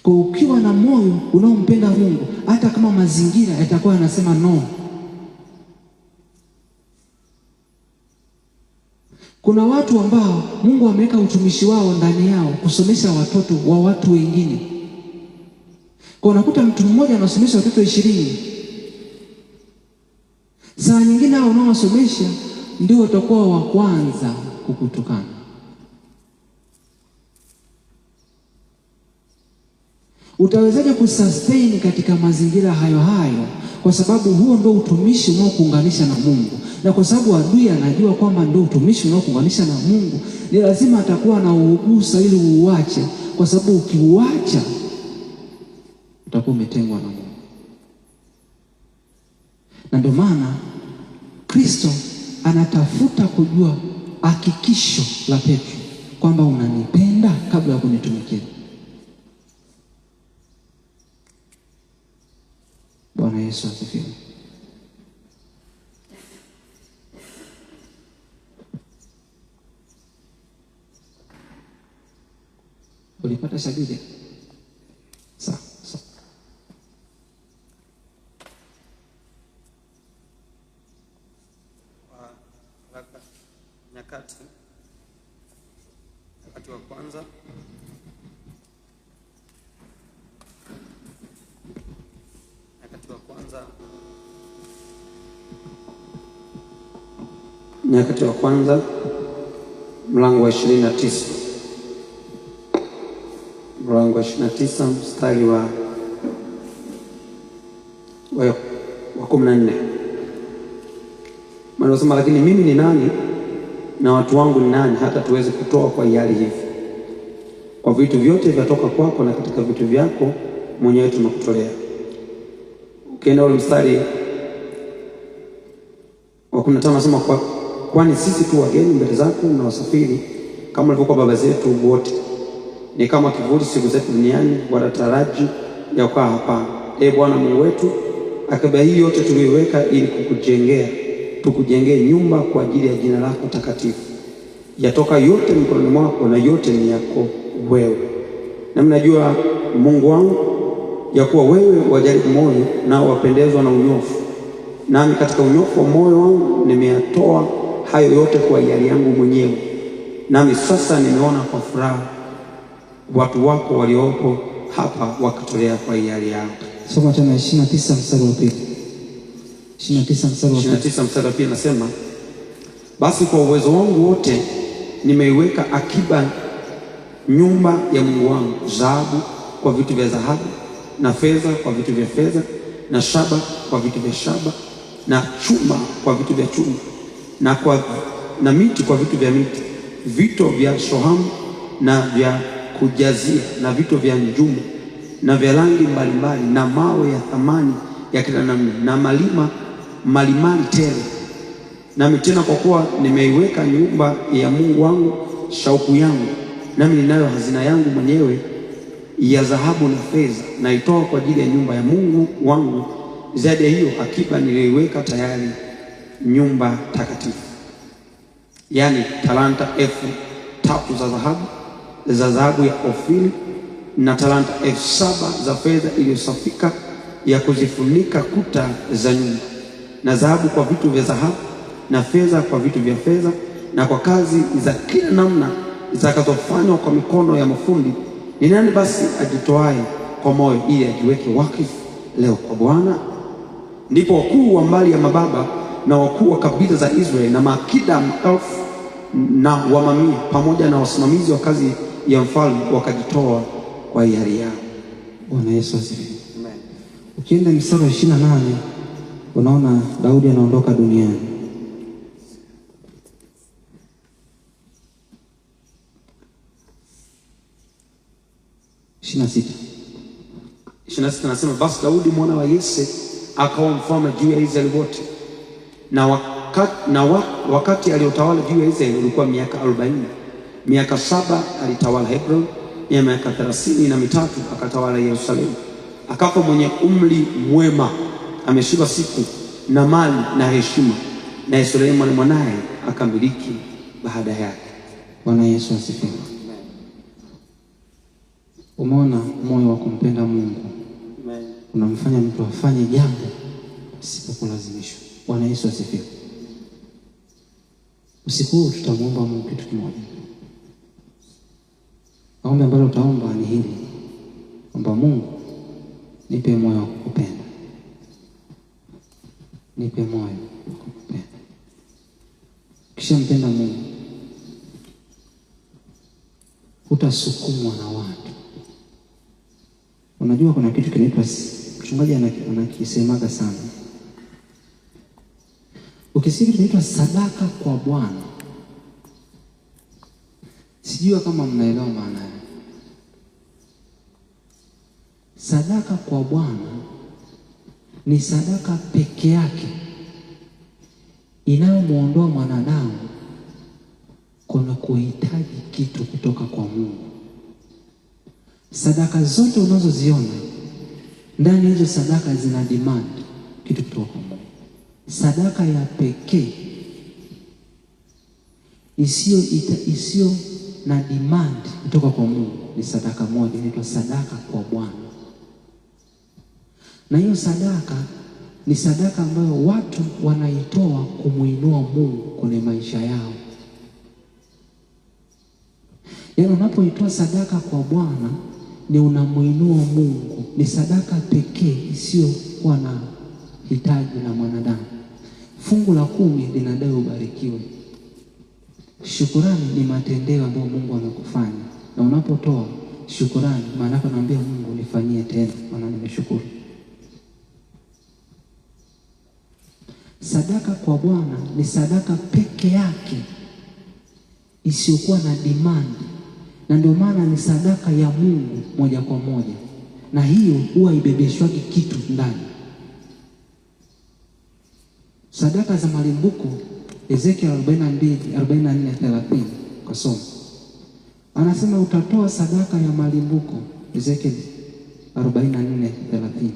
Kwa ukiwa na moyo unaompenda Mungu, hata kama mazingira yatakuwa yanasema no. Kuna watu ambao Mungu ameweka utumishi wao ndani yao kusomesha watoto wa watu wengine. Kwa unakuta mtu mmoja anasomesha watoto 20. Saa nyingine hao unaowasomesha ndio watakuwa wa kwanza kukutukana. Utawezaje kusustain katika mazingira hayo hayo? Kwa sababu huo ndio utumishi unaokuunganisha na Mungu. Na kwa sababu adui anajua kwamba ndio utumishi unaokuunganisha na Mungu, ni lazima atakuwa na ugusa ili uuache, kwa sababu ukiuacha utakuwa umetengwa na Mungu. Na ndio maana Kristo anatafuta kujua hakikisho la Petro kwamba unanipenda kabla ya kunitumikia. Bwana Yesu asifiwe. Ulipata shagili? Sawa. Nyakati wa kwanza Nyakati wa kwanza mlango wa 29, mlango wa 29 mstari wa 14. Manasema, lakini mimi ni nani na watu wangu ni nani hata tuweze kutoa kwa hiari hivi? Kwa vitu vyote vyatoka kwako, na katika vitu vyako mwenyewe tunakutolea. Ukienda ule mstari wa 15 nasema, kwani sisi tu wageni mbele zako na wasafiri kama walivyokuwa baba zetu wote. Ni kama kivuli siku zetu duniani, wala taraji ya kukaa hapa. Bwana Mungu wetu, akiba hii yote tuliyoiweka ili tukujengee nyumba kwa ajili ya jina lako takatifu, yatoka yote mikononi mwako, na yote ni yako wewe. Na mnajua Mungu wangu ya kuwa wewe wajaribu moyo, nao wapendezwa na unyofu. Nami katika unyofu wa moyo wangu nimeyatoa hayo yote kwa hiari yangu mwenyewe. Nami sasa nimeona kwa furaha watu wako waliopo hapa wakitolea kwa hiari yao. Soma tena 29 mstari wa pili. 29 mstari wa pili nasema, basi kwa uwezo wangu wote nimeiweka akiba nyumba ya Mungu wangu, dhahabu kwa vitu vya dhahabu, na fedha kwa vitu vya fedha, na shaba kwa vitu vya shaba, na chuma kwa vitu vya chuma, na miti kwa vitu vya miti, vito vya shohamu na vya kujazia, na vito vya njumu na vya rangi mbalimbali, na mawe ya thamani ya kila namna, na malimali tele. Nami tena kwa kuwa nimeiweka nyumba ya Mungu wangu shauku yangu, nami ninayo hazina yangu mwenyewe ya dhahabu na fedha, naitoa kwa ajili ya nyumba ya Mungu wangu. Zaidi ya hiyo akiba niliiweka tayari nyumba takatifu, yaani talanta 3,000 za dhahabu ya Ofiri, na talanta 7,000 za fedha iliyosafika ya kuzifunika kuta za nyumba, na dhahabu kwa vitu vya dhahabu, na fedha kwa vitu vya fedha, na kwa kazi za kila namna zitakazofanywa kwa mikono ya mafundi. Ni nani basi ajitoaye kwa moyo ili ajiweke wakifu leo kwa Bwana? Ndipo wakuu wa mbali ya mababa na wakuu wa kabila za Israeli na maakida maelfu na wa mamia pamoja na wasimamizi wa kazi ya mfalme wakajitoa kwa hiari yao. Bwana Yesu asifiwe. Amen. Ukienda mstari wa 28 unaona Daudi anaondoka duniani. Ishirini na sita nasema, basi Daudi mwana wa Yese akawa mfalme juu ya Israeli wote, na wakati aliotawala juu ya Israeli ulikuwa miaka 40. Miaka 7 alitawala Hebron, miaka 33 akatawala Yerusalemu. Akafa mwenye umri mwema, ameshiba siku na mali na heshima, na Yerusalemu mwanaye akamiliki baada yake. Bwana Yesu asifiwe. Umeona moyo wa kumpenda Mungu unamfanya mtu afanye jambo isipokulazimishwa. Bwana Yesu asifiwe. Usiku huu tutamuomba Mungu kitu kimoja. Ombi ambalo utaomba ni hili, kwamba Mungu, nipe moyo wa kukupenda. Nipe moyo wa kukupenda. Kisha mpenda Mungu, utasukumwa na watu. Unajua kuna kitu kinaitwa, mchungaji anakisemaga sana, ukisikia kinaitwa sadaka kwa Bwana. Sijui kama mnaelewa maana yake. Sadaka kwa Bwana ni sadaka peke yake inayomuondoa mwanadamu kuna kuhitaji kitu kutoka kwa Mungu. Sadaka zote unazoziona ndani hizo sadaka zina demand kitu kutoka kwa Mungu. Sadaka ya pekee isiyo na demand kutoka kwa Mungu ni sadaka moja, inaitwa sadaka kwa Bwana. Na hiyo sadaka ni sadaka ambayo watu wanaitoa kumuinua Mungu kwenye maisha yao. Yaani unapoitoa sadaka kwa Bwana ni unamuinua Mungu. Ni sadaka pekee isiyokuwa na hitaji la mwanadamu. Fungu la 10 linadai ubarikiwe. Shukurani ni matendeo ambayo Mungu amekufanya. Na unapotoa shukurani, maana yake unaambia Mungu nifanyie tena, maana nimeshukuru. Sadaka kwa Bwana ni sadaka peke yake isiyokuwa na demand. Na ndio maana ni sadaka ya Mungu moja kwa moja. Na hiyo huwa ibebeshwaki kitu ndani. Sadaka za malimbuko Ezekiel 42:44-30 kwa somo. Anasema utatoa sadaka ya malimbuko Ezekiel 44:30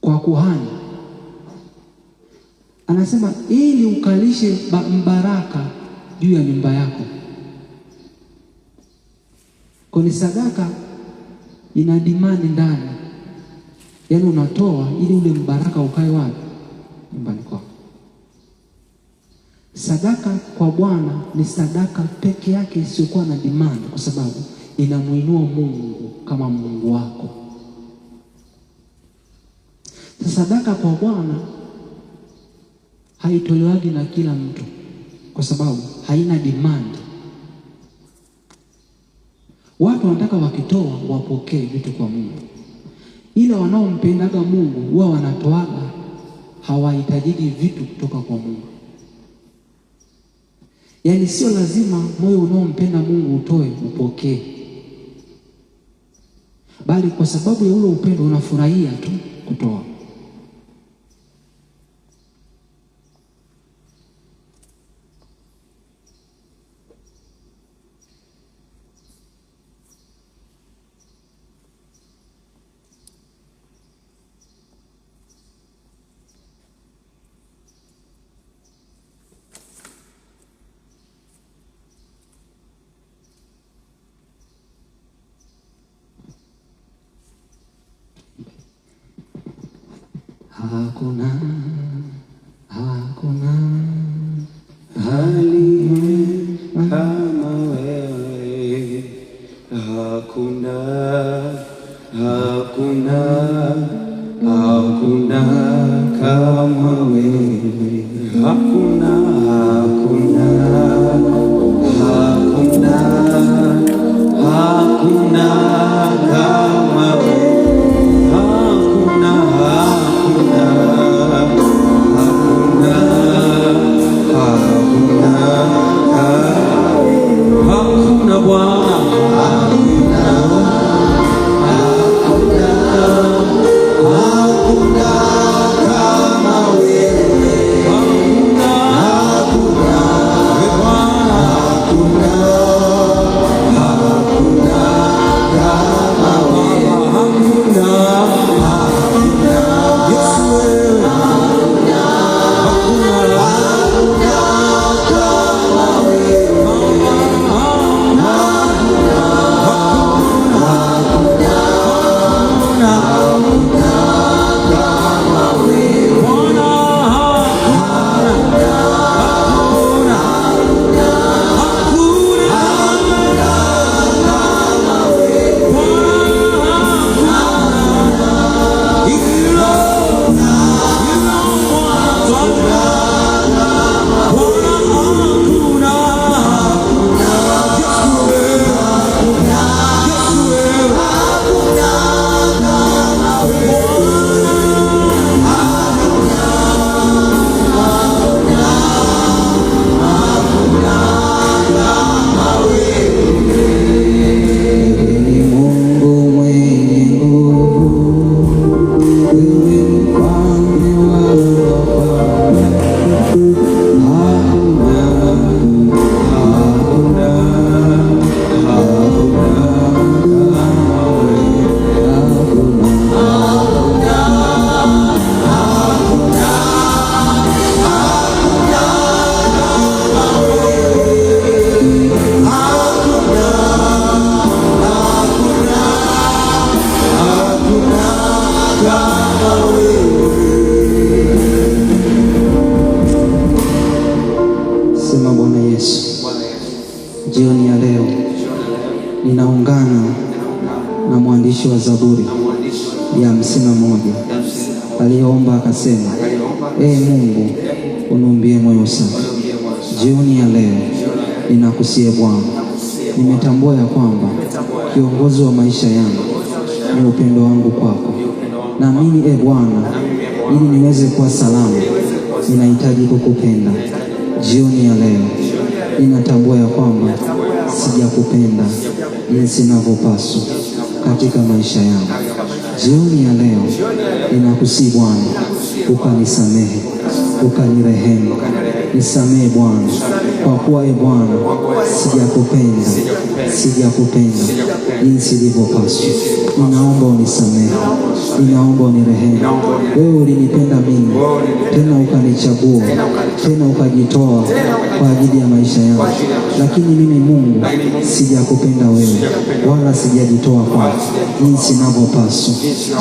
kwa kuhani. Anasema ili ukalishe mbaraka juu ya nyumba yako. Kwa ni sadaka ina demand ndani. Yaani unatoa ili ule mbaraka ukae wapi? Nyumbani kwako. Sadaka kwa Bwana ni sadaka peke yake isiyokuwa na demand, kwa sababu inamuinua Mungu kama Mungu wako. Sadaka kwa Bwana haitolewagi na kila mtu, kwa sababu haina demand. Watu wanataka wakitoa wapokee vitu kwa Mungu. Ila wanaompendaga Mungu huwa wanatoaga, hawahitajiki vitu kutoka kwa Mungu. Yaani sio lazima moyo unaompenda Mungu utoe upokee, bali kwa sababu ya ule upendo unafurahia tu kutoa. Hakuna aliye kama wewe, hakuna kama wewe, hakuna kama wewe. Hakuna Sema Bwana Yesu, jioni ya leo ninaungana na mwandishi wa Zaburi ya 51 aliyeomba akasema, Mungu uniumbie moyo safi. Jioni ya leo ninakusihi Bwana, nimetambua ya kwamba kiongozi wa maisha yangu ni upendo wangu kwako. Naamini Bwana, ili niweze kuwa salama ninahitaji kukupenda. Jioni ya leo ninatambua ya kwamba sijakupenda jinsi ninavyopaswa katika maisha yangu. Jioni ya leo ninakusihi Bwana, ukanisamehe, ukanirehemu. Nisamehe Bwana, kwa kuwa Bwana sijakupenda jinsi nilivyopaswa. Ninaomba unisamehe, ninaomba unirehemu. Wewe ulinipenda mimi, tena ukanichagua, tena ukajitoa kwa ajili ya maisha yangu. Lakini mimi Mungu sijakupenda wewe, wala sijajitoa kwa jinsi ninavyopaswa.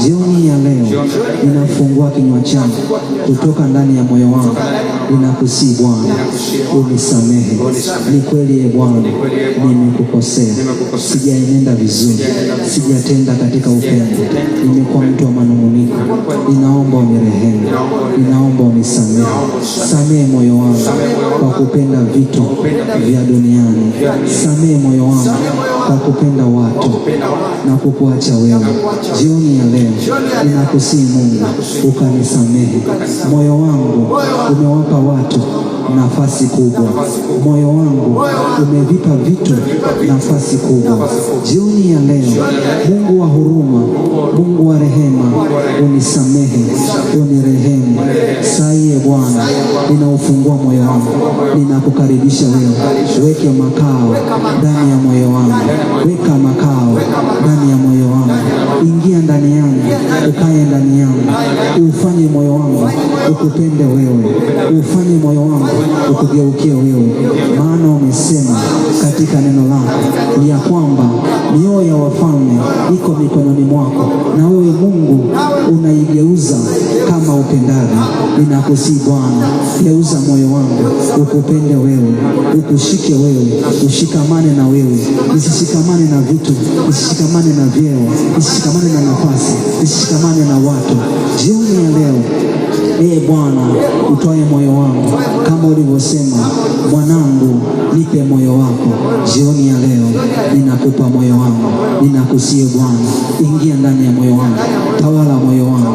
Jioni ya leo ninafungua kinywa changu kutoka ndani ya moyo wangu, ninakusihi Bwana, unisamehe. Ni kweli Bwana, nimekukosea, sijaenenda vizuri, sijatenda katika upendo, nimekuwa mtu wa manung'uniko. Ninaomba unirehemu, ninaomba unisamehe. Samehe moyo wangu kwa kupenda vitu vya duniani. Samehe moyo wangu kwa kupenda watu na kukuacha wewe. Jioni ya leo ninakusihi Mungu, ukanisamehe. Moyo wangu umewapa watu nafasi kubwa, moyo wangu umevipa vitu nafasi kubwa. Jioni ya leo, Mungu wa huruma, Mungu wa rehema, unisamehe, unirehemu. Sahiye Bwana, ninaufungua moyo wangu, ninakukaribisha wewe. Weke makao ndani ya moyo wangu, weka makao ndani ya moyo wangu. Ingia ndani yangu, ukae ndani yangu. Ufanye moyo wangu ukupende wewe, ufanye moyo wangu ukugeukie wewe. Maana umesema katika neno lako ya kwamba mioyo ya wafalme iko mikononi mwako, na wewe Mungu unaigeuza kama upendavyo. Ninakusihi Bwana, geuza moyo wangu ukupende wewe, ukushike wewe, ushikamane na wewe. Nisishikamane na vitu, nisishikamane na vyeo, nisishikamane na nafasi, nisishikamane na watu. Jioni ya leo Bwana, utoe moyo wangu kama ulivyosema, mwanangu nipe moyo wako. Jioni ya leo ninakupa moyo wangu, ninakusihi Bwana, ingia ndani ya moyo wangu, tawala moyo wangu,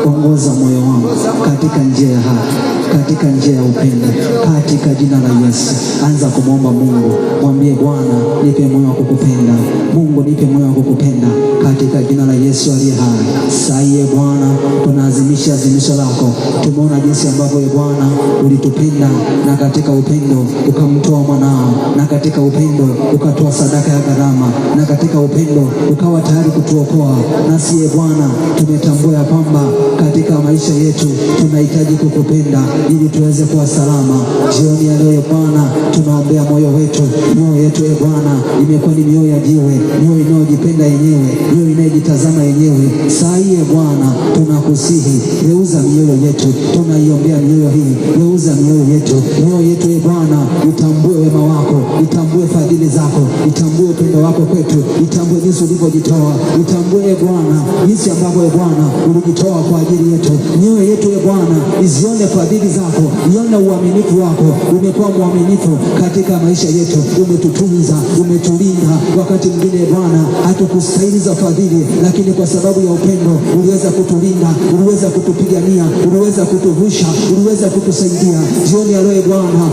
ongoza moyo wangu katika njia ya haki, katika njia ya upendo, katika jina la Yesu. Anza kumwomba Mungu, mwambie Bwana, nipe moyo wa kukupenda. Mungu, nipe moyo wa kukupenda katika jina la Yesu aliye hai. Sahiye Bwana, tunaazimisha azimisho lako. Tumeona jinsi ambavyo Bwana ulitupenda, na katika upendo ukamtoa mwanao, na katika upendo ukatoa sadaka ya gharama, na katika upendo ukawa tayari kutuokoa. Nasi Bwana tumetambua ya kwamba katika maisha yetu tunahitaji kukupenda ili tuweze kuwa salama. Jioni ya leo Bwana, tunaombea moyo wetu. Mioyo yetu Bwana imekuwa ni mioyo ya jiwe, mioyo inayojipenda yenyewe, mioyo inayojitazama yenyewe. Sahiye Bwana, tunakusihi, geuza mioyo yetu, tunaiombea mioyo hii, geuza mioyo yetu. Mioyo yetu Bwana itambue wema wako, itambue fadhili zako, itambue upendo wako kwetu, itambue jinsi ulivyojitoa, itambue Bwana jinsi ambavyo Bwana ulijitoa kwa ajili yetu. Mioyo yetu Bwana izione fadhili zako, ione uaminifu wako. Umekuwa mwaminifu katika maisha yetu, umetutunza, umetulinda. Wakati mwingine Bwana hatukustahili za fadhili, lakini kwa sababu ya upendo uliweza kutulinda, uliweza kutupigania, uliweza kutuvusha, uliweza kutusaidia. Jioni ya leo Bwana,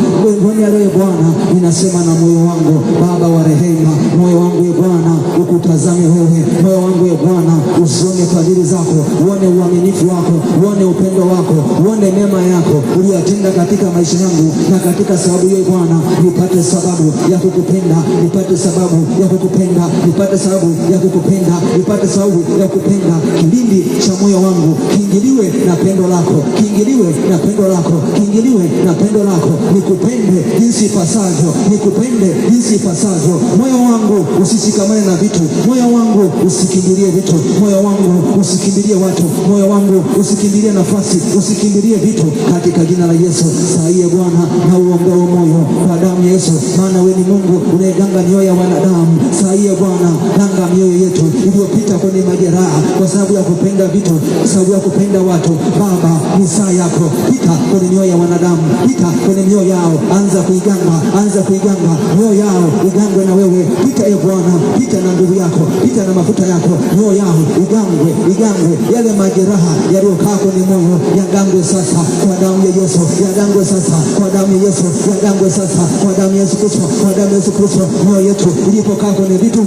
jioni ya leo Bwana, ninasema na moyo wangu, Baba wa rehema, moyo wangu Bwana ukutazame wewe, moyo wangu Bwana usione fadhili zako, uone uaminifu wako, uone upendo wako, uone neema yako uliyotenda katika maisha yangu, na katika sababu hiyo Bwana nipate sababu ya kukupenda, nipate sababu ya kukupenda, nipate sababu ya kukupenda, nipate sababu ya kupenda. Kilindi cha moyo wangu kiingiliwe na pendo lako, kiingiliwe na pendo lako, kiingiliwe na pendo lako. Nikupende jinsi ipasavyo, nikupende nienende jinsi ipasavyo. Moyo wangu usishikamane na vitu, moyo wangu usikimbilie vitu, moyo wangu usikimbilie watu, moyo wangu usikimbilie nafasi, usikimbilie vitu, katika jina la Yesu. Saa hii Bwana na uondoe moyo kwa damu ya Yesu, maana wewe ni Mungu unayeganga mioyo ya wanadamu. Saa hii Bwana, ganga mioyo yetu iliyopita kwenye majeraha kwa sababu ya kupenda vitu, kwa sababu ya kupenda watu. Baba, ni saa yako, pita kwenye mioyo ya wanadamu, pita kwenye mioyo yao, anza kuiganga mioyo yao, igangwe na wewe. Pita Bwana, pita na nguvu yako, pita na mafuta yako, mioyo yao igangwe, yale majeraha yaliyokaa kwenye moyo yagangwe sasa kwa damu ya Yesu, yagangwe sasa kwa damu ya Yesu, yagangwe sasa kwa damu ya Yesu Kristo, kwa damu ya Yesu Kristo. Mioyo yetu ilipokaa kwenye vitu,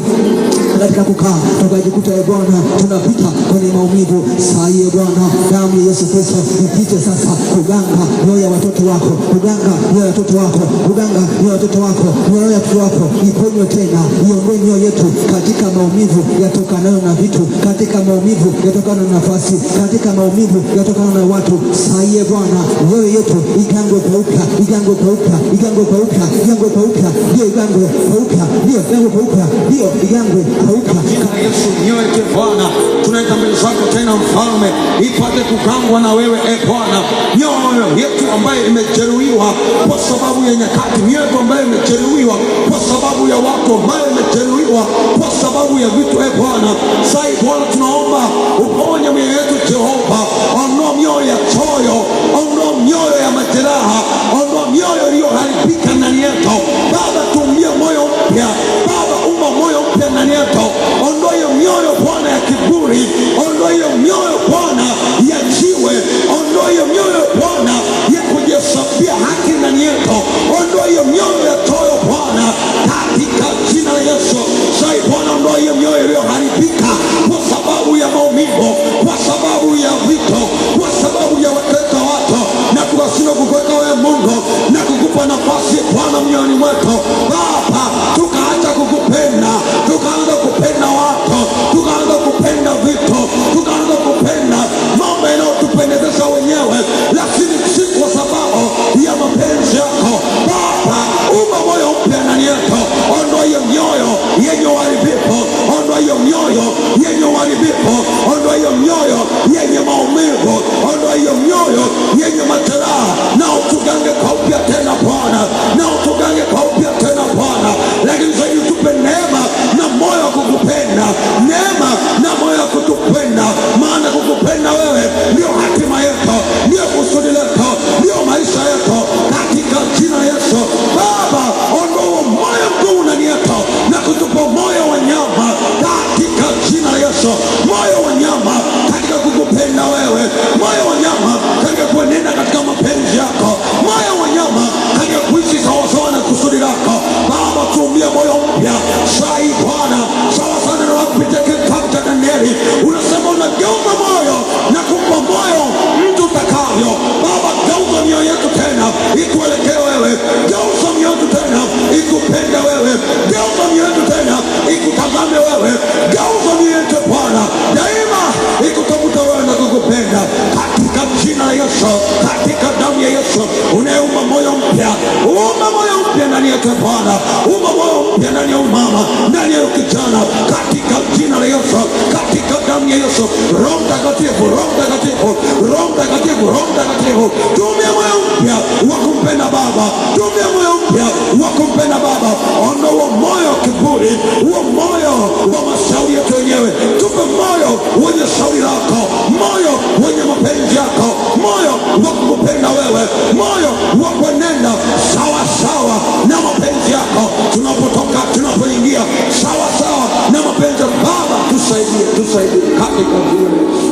katika kukaa tukajikuta Bwana tunapita kwenye maumivu. Saa hii Bwana, damu ya Yesu Kristo ipite sasa kuganga mioyo ya watoto wako, kuganga mioyo ya watoto wako, kuganga mioyo ya watoto wako, mioyo ya watoto wako iponywe tena, iondoe mioyo yetu katika maumivu yatokanayo na vitu, katika maumivu yatokanayo na nafasi, katika maumivu yatokanayo na watu. Saa hii Bwana, mioyo yetu igangwe kwa upya, igangwe kwa upya, igangwe kwa upya, igangwe kwa upya, ndio igangwe kwa upya, ndio igangwe kwa upya, ndio igangwe kwa upya. Yesu, mioyo yetu Bwana tunaita mbele zako tena Mfalme, ipate kugangwa na wewe Bwana. Mioyo yetu ambayo imejeruhiwa kwa sababu ya nyakati, mioyo yetu ambayo imejeruhiwa kwa sababu ya watu, ambayo imejeruhiwa kwa sababu ya vitu Bwana. Sasa Bwana tunaomba uponye mioyo yetu Jehova, ondoa mioyo ya choyo, ondoa mioyo ya majeraha, ondoa mioyo iliyoharibika ndani yetu Baba, tuumbie moyo mpya Baba, umba moyo mpya ndani yetu. Ondoa hiyo mioyo Bwana ya kiburi, ondoa hiyo mioyo Bwana ya jiwe, ondoa hiyo mioyo Bwana ya kujihesabia haki ndani yetu, ondoa hiyo mioyo ya toyo Bwana, katika jina la Yesu. Sasa Bwana, ondoa hiyo mioyo iliyoharibika kwa sababu ya maumivu, kwa sababu ya vito, kwa sababu ya wateka watu, na tukashinda kukuweka wewe Mungu na kukupa nafasi Bwana mioyoni mwetu Baba, tukaacha kukupenda, tukaanza kupenda watu, tukaanza kupenda vitu, tukaanza kupenda mambo yanayotupendezesha wenyewe, lakini si kwa sababu ya mapenzi yako Baba. Umba moyo mpya ndani yetu, ondoa hiyo mioyo yenye uharibifu, ondoa hiyo mioyo yenye uharibifu, ondoa hiyo mioyo yenye maumivu, ondoa hiyo mioyo yenye majeraha, na utugange kwa upya tena Bwana, na utugange kwa upya tena Bwana. Lakini zaidi tupe neema na moyo wa kukupenda, neema na moyo wa kutupenda, maana kukupenda wewe ndio hatima yetu, ndio kusudi letu, ndio maisha yetu, katika jina la Yesu. Baba, ondoa moyo mgumu ndani yetu na kutupa moyo wa nyama, katika jina la Yesu. Moyo wa nyama katika kukupenda wewe, moyo wa nyama katika kuenenda katika mapenzi yako, moyo wa nyama katika kuishi sawasawa na kusudi lako Baba. Tuumbie moyo mpya sai Bwana, sawa sana na kupitia kitabu cha Danieli unasema unageuza moyo na kumpa moyo mtu utakavyo. Baba, geuza mioyo yetu tena ikuelekee wewe, geuza mioyo yetu tena ikupende wewe, geuza mioyo yetu tena ikutazame wewe, geuza mioyo yetu Bwana daima ikutafuta wewe na kukupenda, katika jina la Yesu, katika damu ya Yesu. Unayeumba moyo mpya, umba moyo mpya ndani yetu Bwana, umba moyo mpya ndani ya umama, ndani ya kijana, katika jina la Yesu, katika damu ya Yesu. Roho Mtakatifu, Roho Mtakatifu, Roho Mtakatifu, Roho Mtakatifu, tumia moyo mpya wa kumpenda Baba, tumia moyo mpya wa kumpenda Baba. Ondoa moyo wa kiburi, huo moyo wa mashauri yetu wenyewe, tupe moyo wenye shauri lako, moyo wenye mapenzi yako, moyo wa kukupenda wewe, moyo wa kuenenda sawa sawa na mapenzi yako, tunapotoka tunapoingia, sawa sawa na mapenzi yako Baba. Tusaidie, tusaidie katika jina la Yesu.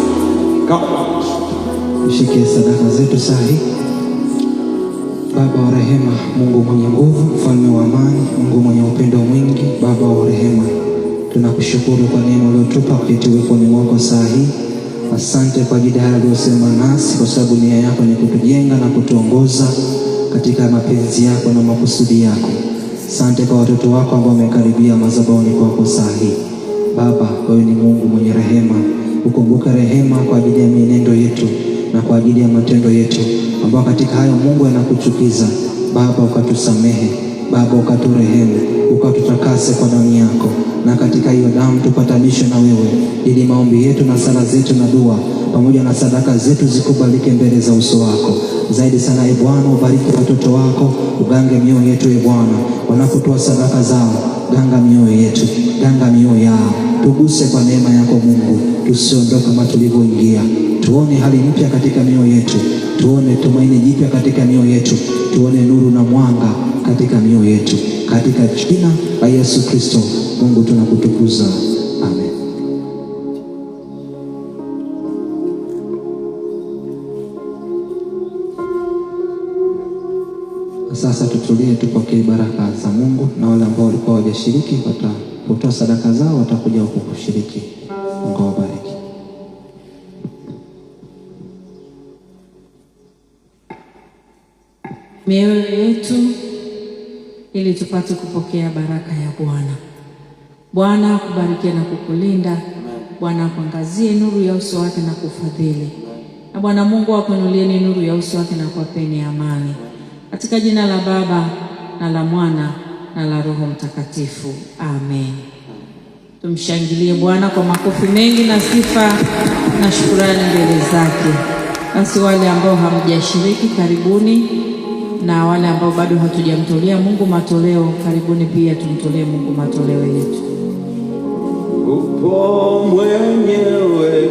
Ushikie sadaka zetu sahi. Baba wa rehema, Mungu mwenye nguvu, mfalme wa amani, Mungu mwenye upendo mwingi, Baba wa rehema, tunakushukuru kwa neno uliotupa kuketi uweponi mwako saa hii. Asante kwa ajili ya haya aliyosema nasi, kwa sababu nia yako ni kutujenga na kutuongoza katika mapenzi yako na makusudi yako. Asante kwa watoto wako ambao wamekaribia madhabahuni kwako saa hii. Baba, wewe ni Mungu mwenye rehema, ukumbuke rehema kwa ajili ya mienendo yetu na kwa ajili ya matendo yetu ambao katika hayo Mungu anakuchukiza. Baba, ukatusamehe Baba, ukaturehemu, ukatutakase kwa damu yako, na katika hiyo damu tupatanishwe na wewe, ili maombi yetu na sala zetu na dua pamoja na sadaka zetu zikubalike mbele za uso wako. Zaidi sana Bwana, ubariki watoto wako, ugange mioyo yetu Bwana, wanapotoa sadaka zao, ganga mioyo yetu, ganga mioyo yao, tuguse kwa neema yako Mungu, tusiondoke kama tulivyoingia. Tuone hali mpya katika mioyo yetu, tuone tumaini jipya katika mioyo yetu, tuone nuru na mwanga katika mioyo yetu, katika jina la Yesu Kristo. Mungu tunakutukuza, amen. Sasa tutulie, tupokee baraka za Mungu, na wale ambao walikuwa hawajashiriki watapotoa sadaka zao watakuja huko kushiriki. Mungu awabariki. Mioyo yetu ili tupate kupokea baraka ya Bwana. Bwana akubariki na kukulinda. Bwana akuangazie nuru ya uso wake na kufadhili. Na Bwana Mungu akuinulieni nuru ya uso wake na kuwapeni amani. Katika jina la Baba na la Mwana na la Roho Mtakatifu. Amen. Tumshangilie Bwana kwa makofi mengi na sifa na shukrani mbele zake. Basi wale ambao hamjashiriki karibuni, na wale ambao bado hatujamtolea Mungu matoleo karibuni pia tumtolee Mungu matoleo yetu. Upo mwenyewe